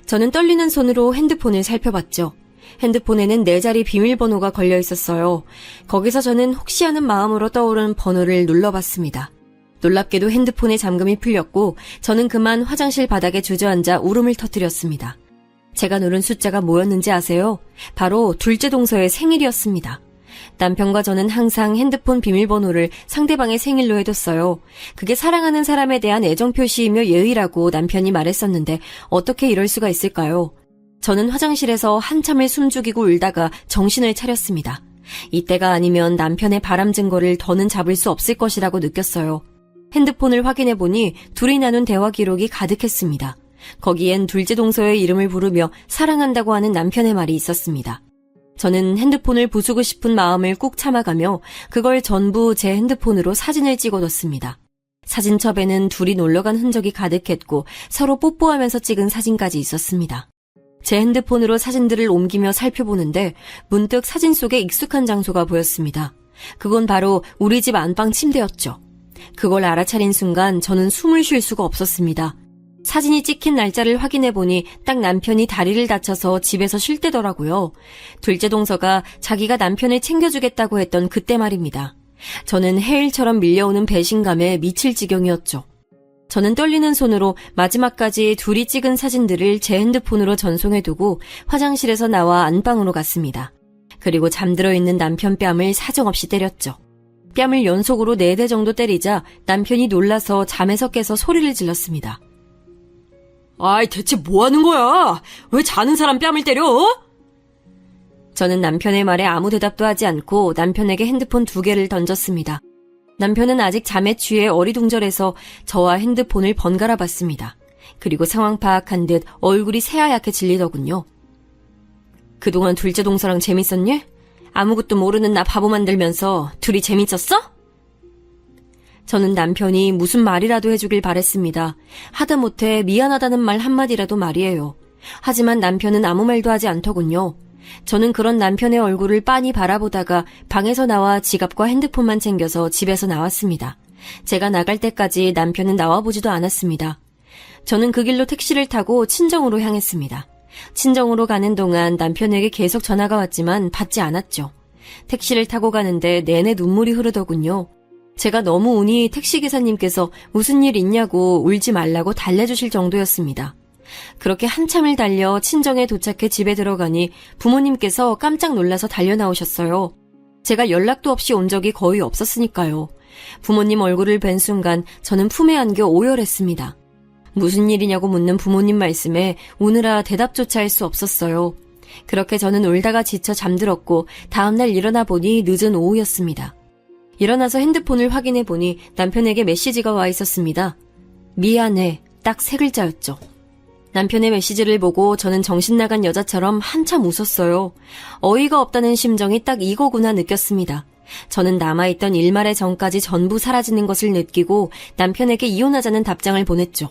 저는 떨리는 손으로 핸드폰을 살펴봤죠. 핸드폰에는 4자리 비밀번호가 걸려 있었어요. 거기서 저는 혹시 하는 마음으로 떠오른 번호를 눌러봤습니다. 놀랍게도 핸드폰의 잠금이 풀렸고 저는 그만 화장실 바닥에 주저앉아 울음을 터뜨렸습니다. 제가 누른 숫자가 뭐였는지 아세요? 바로 둘째 동서의 생일이었습니다. 남편과 저는 항상 핸드폰 비밀번호를 상대방의 생일로 해뒀어요. 그게 사랑하는 사람에 대한 애정 표시이며 예의라고 남편이 말했었는데 어떻게 이럴 수가 있을까요? 저는 화장실에서 한참을 숨죽이고 울다가 정신을 차렸습니다. 이때가 아니면 남편의 바람 증거를 더는 잡을 수 없을 것이라고 느꼈어요. 핸드폰을 확인해보니 둘이 나눈 대화 기록이 가득했습니다. 거기엔 둘째 동서의 이름을 부르며 사랑한다고 하는 남편의 말이 있었습니다. 저는 핸드폰을 부수고 싶은 마음을 꾹 참아가며 그걸 전부 제 핸드폰으로 사진을 찍어뒀습니다. 사진첩에는 둘이 놀러간 흔적이 가득했고 서로 뽀뽀하면서 찍은 사진까지 있었습니다. 제 핸드폰으로 사진들을 옮기며 살펴보는데 문득 사진 속에 익숙한 장소가 보였습니다. 그건 바로 우리 집 안방 침대였죠. 그걸 알아차린 순간 저는 숨을 쉴 수가 없었습니다. 사진이 찍힌 날짜를 확인해보니 딱 남편이 다리를 다쳐서 집에서 쉴 때더라고요. 둘째 동서가 자기가 남편을 챙겨주겠다고 했던 그때 말입니다. 저는 해일처럼 밀려오는 배신감에 미칠 지경이었죠. 저는 떨리는 손으로 마지막까지 둘이 찍은 사진들을 제 핸드폰으로 전송해두고 화장실에서 나와 안방으로 갔습니다. 그리고 잠들어 있는 남편 뺨을 사정없이 때렸죠. 뺨을 연속으로 4대 정도 때리자 남편이 놀라서 잠에서 깨서 소리를 질렀습니다. 아이, 대체 뭐 하는 거야? 왜 자는 사람 뺨을 때려? 저는 남편의 말에 아무 대답도 하지 않고 남편에게 핸드폰 2개를 던졌습니다. 남편은 아직 잠에 취해 어리둥절해서 저와 핸드폰을 번갈아 봤습니다. 그리고 상황 파악한 듯 얼굴이 새하얗게 질리더군요. 그동안 둘째 동서랑 재밌었니? 아무것도 모르는 나 바보 만들면서 둘이 재밌었어? 저는 남편이 무슨 말이라도 해주길 바랬습니다. 하다못해 미안하다는 말 한마디라도 말이에요. 하지만 남편은 아무 말도 하지 않더군요. 저는 그런 남편의 얼굴을 빤히 바라보다가 방에서 나와 지갑과 핸드폰만 챙겨서 집에서 나왔습니다. 제가 나갈 때까지 남편은 나와보지도 않았습니다. 저는 그 길로 택시를 타고 친정으로 향했습니다. 친정으로 가는 동안 남편에게 계속 전화가 왔지만 받지 않았죠. 택시를 타고 가는데 내내 눈물이 흐르더군요. 제가 너무 우니 택시기사님께서 무슨 일 있냐고 울지 말라고 달래주실 정도였습니다. 그렇게 한참을 달려 친정에 도착해 집에 들어가니 부모님께서 깜짝 놀라서 달려나오셨어요. 제가 연락도 없이 온 적이 거의 없었으니까요. 부모님 얼굴을 뵌 순간 저는 품에 안겨 오열했습니다. 무슨 일이냐고 묻는 부모님 말씀에 우느라 대답조차 할 수 없었어요. 그렇게 저는 울다가 지쳐 잠들었고 다음날 일어나 보니 늦은 오후였습니다. 일어나서 핸드폰을 확인해 보니 남편에게 메시지가 와 있었습니다. 미안해, 딱 3글자였죠. 남편의 메시지를 보고 저는 정신 나간 여자처럼 한참 웃었어요. 어이가 없다는 심정이 딱 이거구나 느꼈습니다. 저는 남아있던 일말의 정까지 전부 사라지는 것을 느끼고 남편에게 이혼하자는 답장을 보냈죠.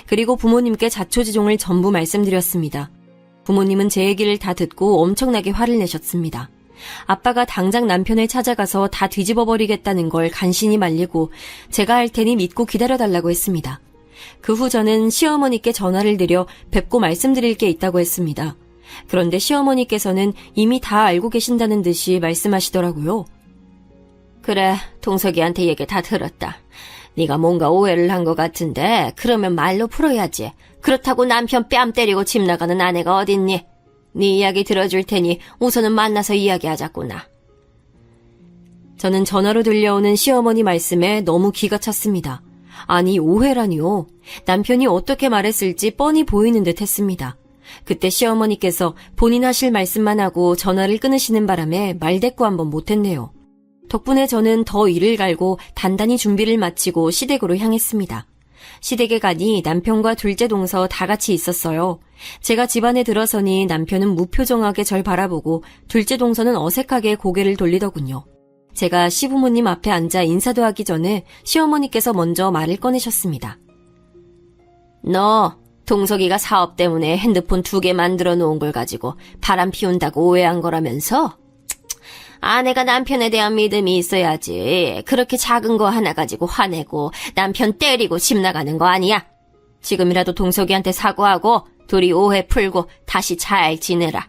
그리고 부모님께 자초지종을 전부 말씀드렸습니다. 부모님은 제 얘기를 다 듣고 엄청나게 화를 내셨습니다. 아빠가 당장 남편을 찾아가서 다 뒤집어버리겠다는 걸 간신히 말리고 제가 할 테니 믿고 기다려달라고 했습니다. 그 후 저는 시어머니께 전화를 드려 뵙고 말씀드릴 게 있다고 했습니다. 그런데 시어머니께서는 이미 다 알고 계신다는 듯이 말씀하시더라고요. 그래, 동석이한테 얘기 다 들었다. 네가 뭔가 오해를 한 것 같은데 그러면 말로 풀어야지. 그렇다고 남편 뺨 때리고 집 나가는 아내가 어딨니? 네 이야기 들어줄 테니 우선은 만나서 이야기하자꾸나. 저는 전화로 들려오는 시어머니 말씀에 너무 기가 찼습니다. 아니, 오해라니요. 남편이 어떻게 말했을지 뻔히 보이는 듯 했습니다. 그때 시어머니께서 본인 하실 말씀만 하고 전화를 끊으시는 바람에 말대꾸 한번 못했네요. 덕분에 저는 더 이를 갈고 단단히 준비를 마치고 시댁으로 향했습니다. 시댁에 가니 남편과 둘째 동서 다 같이 있었어요. 제가 집안에 들어서니 남편은 무표정하게 절 바라보고 둘째 동서는 어색하게 고개를 돌리더군요. 제가 시부모님 앞에 앉아 인사도 하기 전에 시어머니께서 먼저 말을 꺼내셨습니다. 너 동석이가 사업 때문에 핸드폰 2개 만들어 놓은 걸 가지고 바람 피운다고 오해한 거라면서? 아내가 남편에 대한 믿음이 있어야지. 그렇게 작은 거 하나 가지고 화내고 남편 때리고 집 나가는 거 아니야. 지금이라도 동석이한테 사과하고 둘이 오해 풀고 다시 잘 지내라.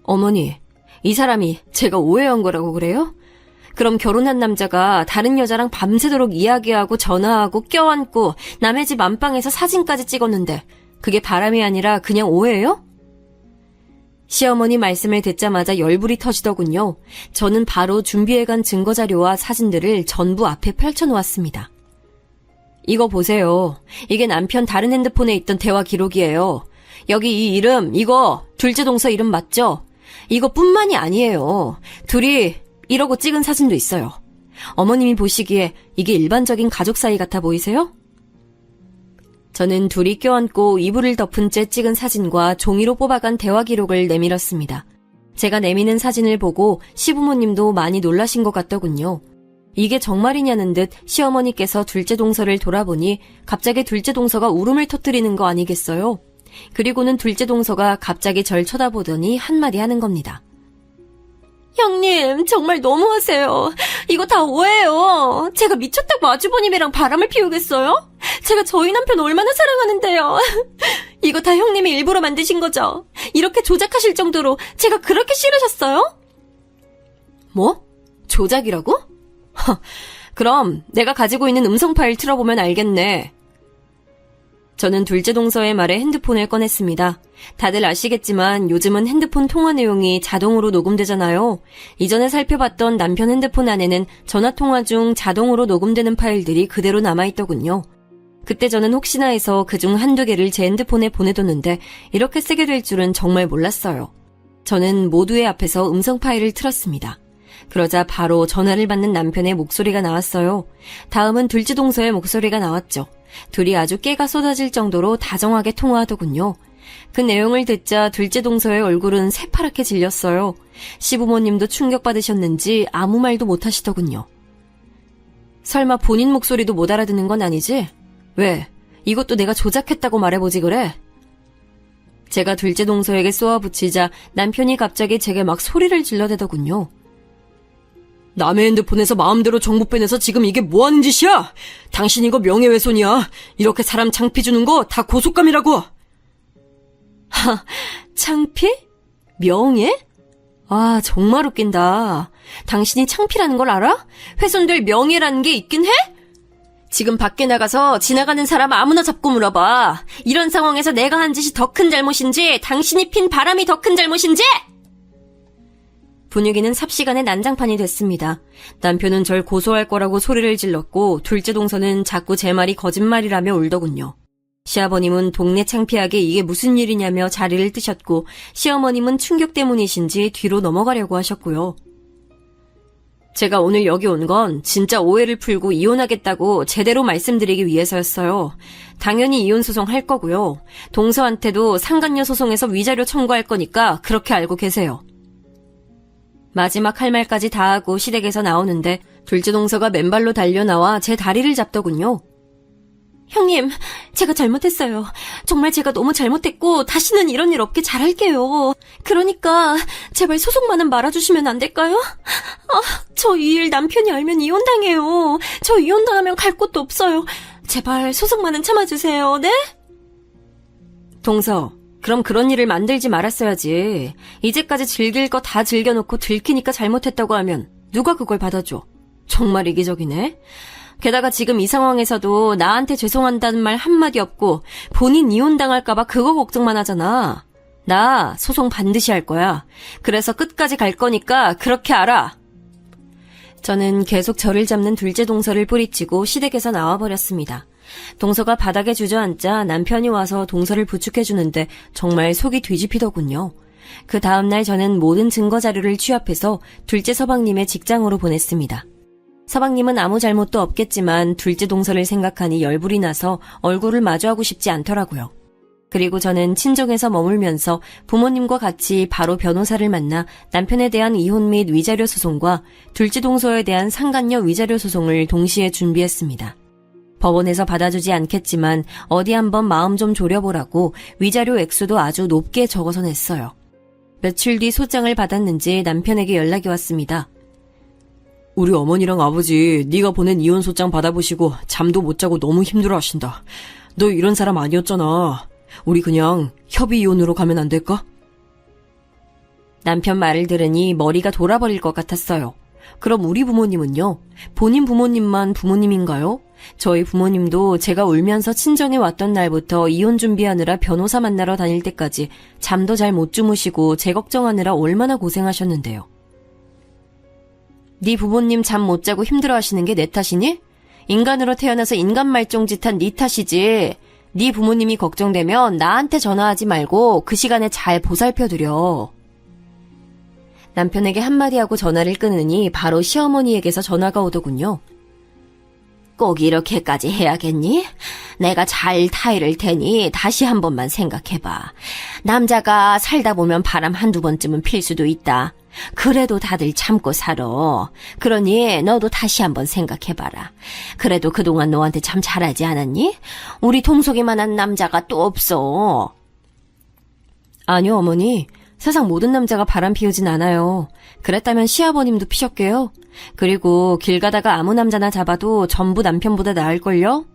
어머니, 이 사람이 제가 오해한 거라고 그래요? 그럼 결혼한 남자가 다른 여자랑 밤새도록 이야기하고 전화하고 껴안고 남의 집 안방에서 사진까지 찍었는데 그게 바람이 아니라 그냥 오해예요? 시어머니 말씀을 듣자마자 열불이 터지더군요. 저는 바로 준비해간 증거자료와 사진들을 전부 앞에 펼쳐놓았습니다. 이거 보세요. 이게 남편 다른 핸드폰에 있던 대화 기록이에요. 여기 이 이름, 이거 둘째 동서 이름 맞죠? 이거뿐만이 아니에요. 둘이 이러고 찍은 사진도 있어요. 어머님이 보시기에 이게 일반적인 가족 사이 같아 보이세요? 저는 둘이 껴안고 이불을 덮은 채 찍은 사진과 종이로 뽑아간 대화 기록을 내밀었습니다. 제가 내미는 사진을 보고 시부모님도 많이 놀라신 것 같더군요. 이게 정말이냐는 듯 시어머니께서 둘째 동서를 돌아보니 갑자기 둘째 동서가 울음을 터뜨리는 거 아니겠어요? 그리고는 둘째 동서가 갑자기 절 쳐다보더니 한마디 하는 겁니다. 형님, 정말 너무하세요. 이거 다 오해예요. 제가 미쳤다고 아주버님이랑 바람을 피우겠어요? 제가 저희 남편 얼마나 사랑하는데요. 이거 다 형님이 일부러 만드신 거죠? 이렇게 조작하실 정도로 제가 그렇게 싫으셨어요? 뭐? 조작이라고? 그럼 내가 가지고 있는 음성 파일 틀어보면 알겠네. 저는 둘째 동서의 말에 핸드폰을 꺼냈습니다. 다들 아시겠지만 요즘은 핸드폰 통화 내용이 자동으로 녹음되잖아요. 이전에 살펴봤던 남편 핸드폰 안에는 전화통화 중 자동으로 녹음되는 파일들이 그대로 남아있더군요. 그때 저는 혹시나 해서 그중 한두 개를 제 핸드폰에 보내뒀는데 이렇게 쓰게 될 줄은 정말 몰랐어요. 저는 모두의 앞에서 음성 파일을 틀었습니다. 그러자 바로 전화를 받는 남편의 목소리가 나왔어요. 다음은 둘째 동서의 목소리가 나왔죠. 둘이 아주 깨가 쏟아질 정도로 다정하게 통화하더군요. 그 내용을 듣자 둘째 동서의 얼굴은 새파랗게 질렸어요. 시부모님도 충격받으셨는지 아무 말도 못하시더군요. 설마 본인 목소리도 못 알아듣는 건 아니지? 왜? 이것도 내가 조작했다고 말해보지 그래? 제가 둘째 동서에게 쏘아붙이자 남편이 갑자기 제게 막 소리를 질러대더군요. 남의 핸드폰에서 마음대로 정보 빼내서 지금 이게 뭐하는 짓이야? 당신 이거 명예훼손이야. 이렇게 사람 창피 주는 거 다 고속감이라고. 하, 창피? 명예? 아, 정말 웃긴다. 당신이 창피라는 걸 알아? 훼손될 명예라는 게 있긴 해? 지금 밖에 나가서 지나가는 사람 아무나 잡고 물어봐. 이런 상황에서 내가 한 짓이 더 큰 잘못인지 당신이 핀 바람이 더 큰 잘못인지? 분위기는 삽시간에 난장판이 됐습니다. 남편은 절 고소할 거라고 소리를 질렀고 둘째 동서는 자꾸 제 말이 거짓말이라며 울더군요. 시아버님은 동네 창피하게 이게 무슨 일이냐며 자리를 뜨셨고 시어머님은 충격 때문이신지 뒤로 넘어가려고 하셨고요. 제가 오늘 여기 온 건 진짜 오해를 풀고 이혼하겠다고 제대로 말씀드리기 위해서였어요. 당연히 이혼 소송 할 거고요. 동서한테도 상간녀 소송에서 위자료 청구할 거니까 그렇게 알고 계세요. 마지막 할 말까지 다 하고 시댁에서 나오는데 둘째 동서가 맨발로 달려나와 제 다리를 잡더군요. 형님, 제가 잘못했어요. 정말 제가 너무 잘못했고 다시는 이런 일 없게 잘할게요. 그러니까 제발 소송만은 말아주시면 안 될까요? 저 이 일 남편이 알면 이혼당해요. 저 이혼당하면 갈 곳도 없어요. 제발 소송만은 참아주세요. 네? 동서, 그럼 그런 일을 만들지 말았어야지. 이제까지 즐길 거 다 즐겨놓고 들키니까 잘못했다고 하면 누가 그걸 받아줘? 정말 이기적이네. 게다가 지금 이 상황에서도 나한테 죄송한다는 말 한마디 없고 본인 이혼당할까봐 그거 걱정만 하잖아. 나 소송 반드시 할 거야. 그래서 끝까지 갈 거니까 그렇게 알아. 저는 계속 저를 잡는 둘째 동서를 뿌리치고 시댁에서 나와버렸습니다. 동서가 바닥에 주저앉자 남편이 와서 동서를 부축해주는데 정말 속이 뒤집히더군요. 그 다음날 저는 모든 증거 자료를 취합해서 둘째 서방님의 직장으로 보냈습니다. 서방님은 아무 잘못도 없겠지만 둘째 동서를 생각하니 열불이 나서 얼굴을 마주하고 싶지 않더라고요. 그리고 저는 친정에서 머물면서 부모님과 같이 바로 변호사를 만나 남편에 대한 이혼 및 위자료 소송과 둘째 동서에 대한 상간녀 위자료 소송을 동시에 준비했습니다. 법원에서 받아주지 않겠지만 어디 한번 마음 좀 졸여보라고 위자료 액수도 아주 높게 적어서 냈어요. 며칠 뒤 소장을 받았는지 남편에게 연락이 왔습니다. 우리 어머니랑 아버지 네가 보낸 이혼 소장 받아보시고 잠도 못 자고 너무 힘들어하신다. 너 이런 사람 아니었잖아. 우리 그냥 협의 이혼으로 가면 안 될까? 남편 말을 들으니 머리가 돌아버릴 것 같았어요. 그럼 우리 부모님은요? 본인 부모님만 부모님인가요? 저희 부모님도 제가 울면서 친정에 왔던 날부터 이혼 준비하느라 변호사 만나러 다닐 때까지 잠도 잘 못 주무시고 제 걱정하느라 얼마나 고생하셨는데요. 네 부모님 잠 못 자고 힘들어하시는 게 내 탓이니? 인간으로 태어나서 인간 말종짓한 네 탓이지. 네 부모님이 걱정되면 나한테 전화하지 말고 그 시간에 잘 보살펴드려. 남편에게 한마디 하고 전화를 끊으니 바로 시어머니에게서 전화가 오더군요. 꼭 이렇게까지 해야겠니? 내가 잘 타이를 테니 다시 한 번만 생각해봐. 남자가 살다 보면 바람 한두 번쯤은 필 수도 있다. 그래도 다들 참고 살아. 그러니 너도 다시 한번 생각해봐라. 그래도 그동안 너한테 참 잘하지 않았니? 우리 동석이만한 남자가 또 없어. 아니요, 어머니. 세상 모든 남자가 바람 피우진 않아요. 그랬다면 시아버님도 피셨게요. 그리고 길 가다가 아무 남자나 잡아도 전부 남편보다 나을걸요?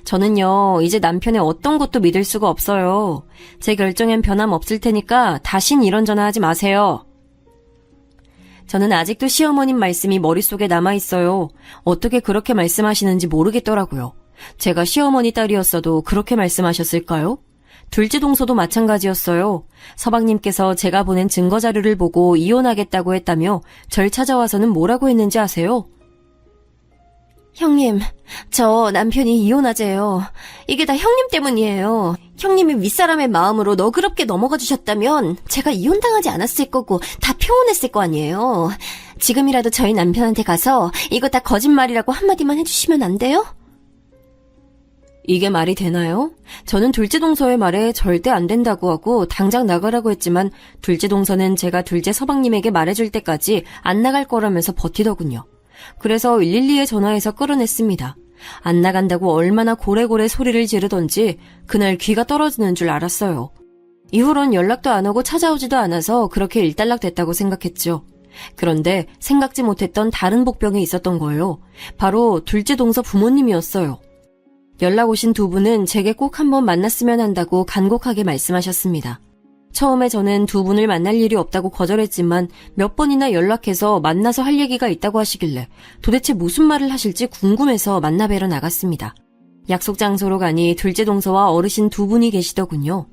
저는요, 이제 남편의 어떤 것도 믿을 수가 없어요. 제 결정엔 변함 없을 테니까 다신 이런 전화 하지 마세요. 저는 아직도 시어머님 말씀이 머릿속에 남아있어요. 어떻게 그렇게 말씀하시는지 모르겠더라고요. 제가 시어머니 딸이었어도 그렇게 말씀하셨을까요? 둘째 동서도 마찬가지였어요. 서방님께서 제가 보낸 증거 자료를 보고 이혼하겠다고 했다며 절 찾아와서는 뭐라고 했는지 아세요? 형님, 저 남편이 이혼하재요. 이게 다 형님 때문이에요. 형님이 윗사람의 마음으로 너그럽게 넘어가 주셨다면 제가 이혼당하지 않았을 거고 다 평온했을 거 아니에요. 지금이라도 저희 남편한테 가서 이거 다 거짓말이라고 한마디만 해주시면 안 돼요? 이게 말이 되나요? 저는 둘째 동서의 말에 절대 안 된다고 하고 당장 나가라고 했지만 둘째 동서는 제가 둘째 서방님에게 말해줄 때까지 안 나갈 거라면서 버티더군요. 그래서 112에 전화해서 끌어냈습니다. 안 나간다고 얼마나 고래고래 소리를 지르던지 그날 귀가 떨어지는 줄 알았어요. 이후론 연락도 안 오고 찾아오지도 않아서 그렇게 일단락 됐다고 생각했죠. 그런데 생각지 못했던 다른 복병이 있었던 거예요. 바로 둘째 동서 부모님이었어요. 연락 오신 두 분은 제게 꼭 한번 만났으면 한다고 간곡하게 말씀하셨습니다. 처음에 저는 두 분을 만날 일이 없다고 거절했지만 몇 번이나 연락해서 만나서 할 얘기가 있다고 하시길래 도대체 무슨 말을 하실지 궁금해서 만나뵈러 나갔습니다. 약속 장소로 가니 둘째 동서와 어르신 두 분이 계시더군요.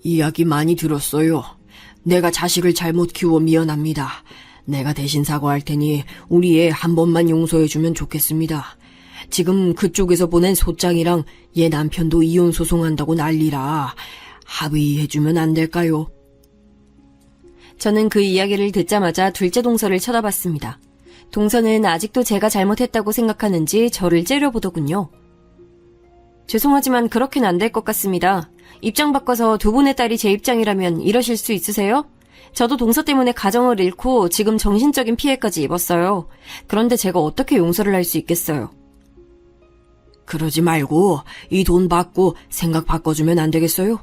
이야기 많이 들었어요. 내가 자식을 잘못 키워 미안합니다. 내가 대신 사과할 테니 우리 애 한 번만 용서해주면 좋겠습니다. 지금 그쪽에서 보낸 소장이랑 얘 남편도 이혼 소송한다고 난리라. 합의해주면 안 될까요? 저는 그 이야기를 듣자마자 둘째 동서를 쳐다봤습니다. 동서는 아직도 제가 잘못했다고 생각하는지 저를 째려보더군요. 죄송하지만 그렇게는 안 될 것 같습니다. 입장 바꿔서 두 분의 딸이 제 입장이라면 이러실 수 있으세요? 저도 동서 때문에 가정을 잃고 지금 정신적인 피해까지 입었어요. 그런데 제가 어떻게 용서를 할 수 있겠어요? 그러지 말고 이 돈 받고 생각 바꿔주면 안 되겠어요?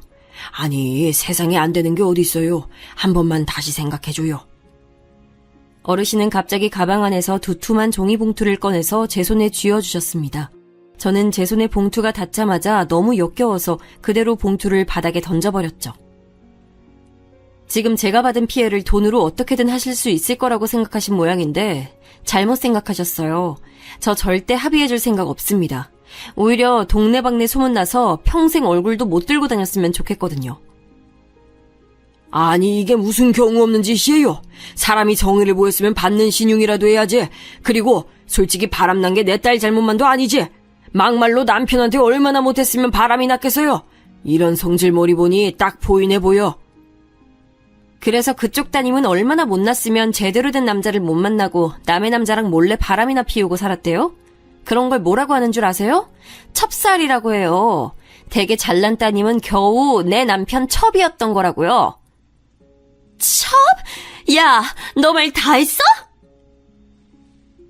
아니, 세상에 안 되는 게 어디 있어요. 한 번만 다시 생각해줘요. 어르신은 갑자기 가방 안에서 두툼한 종이봉투를 꺼내서 제 손에 쥐어주셨습니다. 저는 제 손에 봉투가 닿자마자 너무 역겨워서 그대로 봉투를 바닥에 던져버렸죠. 지금 제가 받은 피해를 돈으로 어떻게든 하실 수 있을 거라고 생각하신 모양인데 잘못 생각하셨어요. 저 절대 합의해줄 생각 없습니다. 오히려 동네방네 소문나서 평생 얼굴도 못 들고 다녔으면 좋겠거든요. 아니, 이게 무슨 경우 없는 짓이에요. 사람이 정의를 보였으면 받는 신용이라도 해야지. 그리고 솔직히 바람난 게 내 딸 잘못만도 아니지. 막말로 남편한테 얼마나 못했으면 바람이 났겠어요. 이런 성질머리 보니 딱 보이네 보여. 그래서 그쪽 따님은 얼마나 못났으면 제대로 된 남자를 못 만나고 남의 남자랑 몰래 바람이나 피우고 살았대요? 그런 걸 뭐라고 하는 줄 아세요? 첩살이라고 해요. 되게 잘난 따님은 겨우 내 남편 첩이었던 거라고요. 첩? 야, 너 말 다 했어?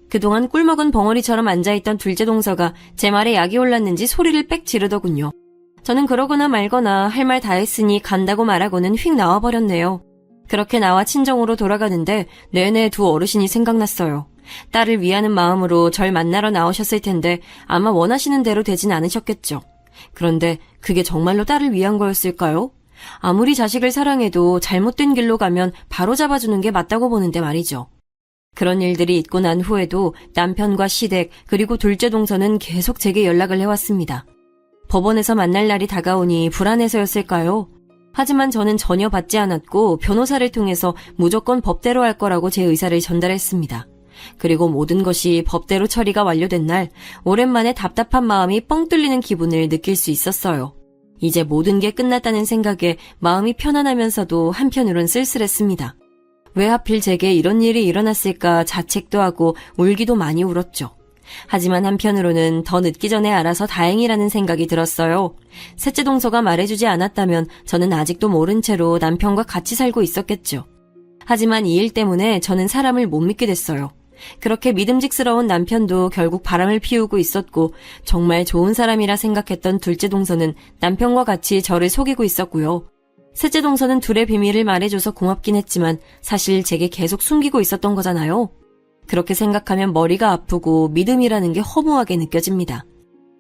그동안 꿀먹은 벙어리처럼 앉아있던 둘째 동서가 제 말에 약이 올랐는지 소리를 빽 지르더군요. 저는 그러거나 말거나 할 말 다 했으니 간다고 말하고는 휙 나와버렸네요. 그렇게 나와 친정으로 돌아가는데 내내 두 어르신이 생각났어요. 딸을 위하는 마음으로 절 만나러 나오셨을 텐데 아마 원하시는 대로 되진 않으셨겠죠. 그런데 그게 정말로 딸을 위한 거였을까요? 아무리 자식을 사랑해도 잘못된 길로 가면 바로 잡아주는 게 맞다고 보는데 말이죠. 그런 일들이 있고 난 후에도 남편과 시댁 그리고 둘째 동서는 계속 제게 연락을 해왔습니다. 법원에서 만날 날이 다가오니 불안해서였을까요? 하지만 저는 전혀 받지 않았고 변호사를 통해서 무조건 법대로 할 거라고 제 의사를 전달했습니다. 그리고 모든 것이 법대로 처리가 완료된 날 오랜만에 답답한 마음이 뻥 뚫리는 기분을 느낄 수 있었어요. 이제 모든 게 끝났다는 생각에 마음이 편안하면서도 한편으론 쓸쓸했습니다. 왜 하필 제게 이런 일이 일어났을까 자책도 하고 울기도 많이 울었죠. 하지만 한편으로는 더 늦기 전에 알아서 다행이라는 생각이 들었어요. 셋째 동서가 말해주지 않았다면 저는 아직도 모른 채로 남편과 같이 살고 있었겠죠. 하지만 이 일 때문에 저는 사람을 못 믿게 됐어요. 그렇게 믿음직스러운 남편도 결국 바람을 피우고 있었고 정말 좋은 사람이라 생각했던 둘째 동서는 남편과 같이 저를 속이고 있었고요. 셋째 동서는 둘의 비밀을 말해줘서 고맙긴 했지만 사실 제게 계속 숨기고 있었던 거잖아요. 그렇게 생각하면 머리가 아프고 믿음이라는 게 허무하게 느껴집니다.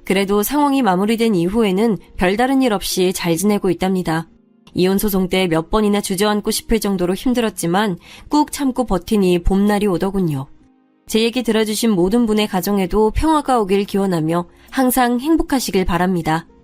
그래도 상황이 마무리된 이후에는 별다른 일 없이 잘 지내고 있답니다. 이혼 소송 때 몇 번이나 주저앉고 싶을 정도로 힘들었지만 꾹 참고 버티니 봄날이 오더군요. 제 얘기 들어주신 모든 분의 가정에도 평화가 오길 기원하며 항상 행복하시길 바랍니다.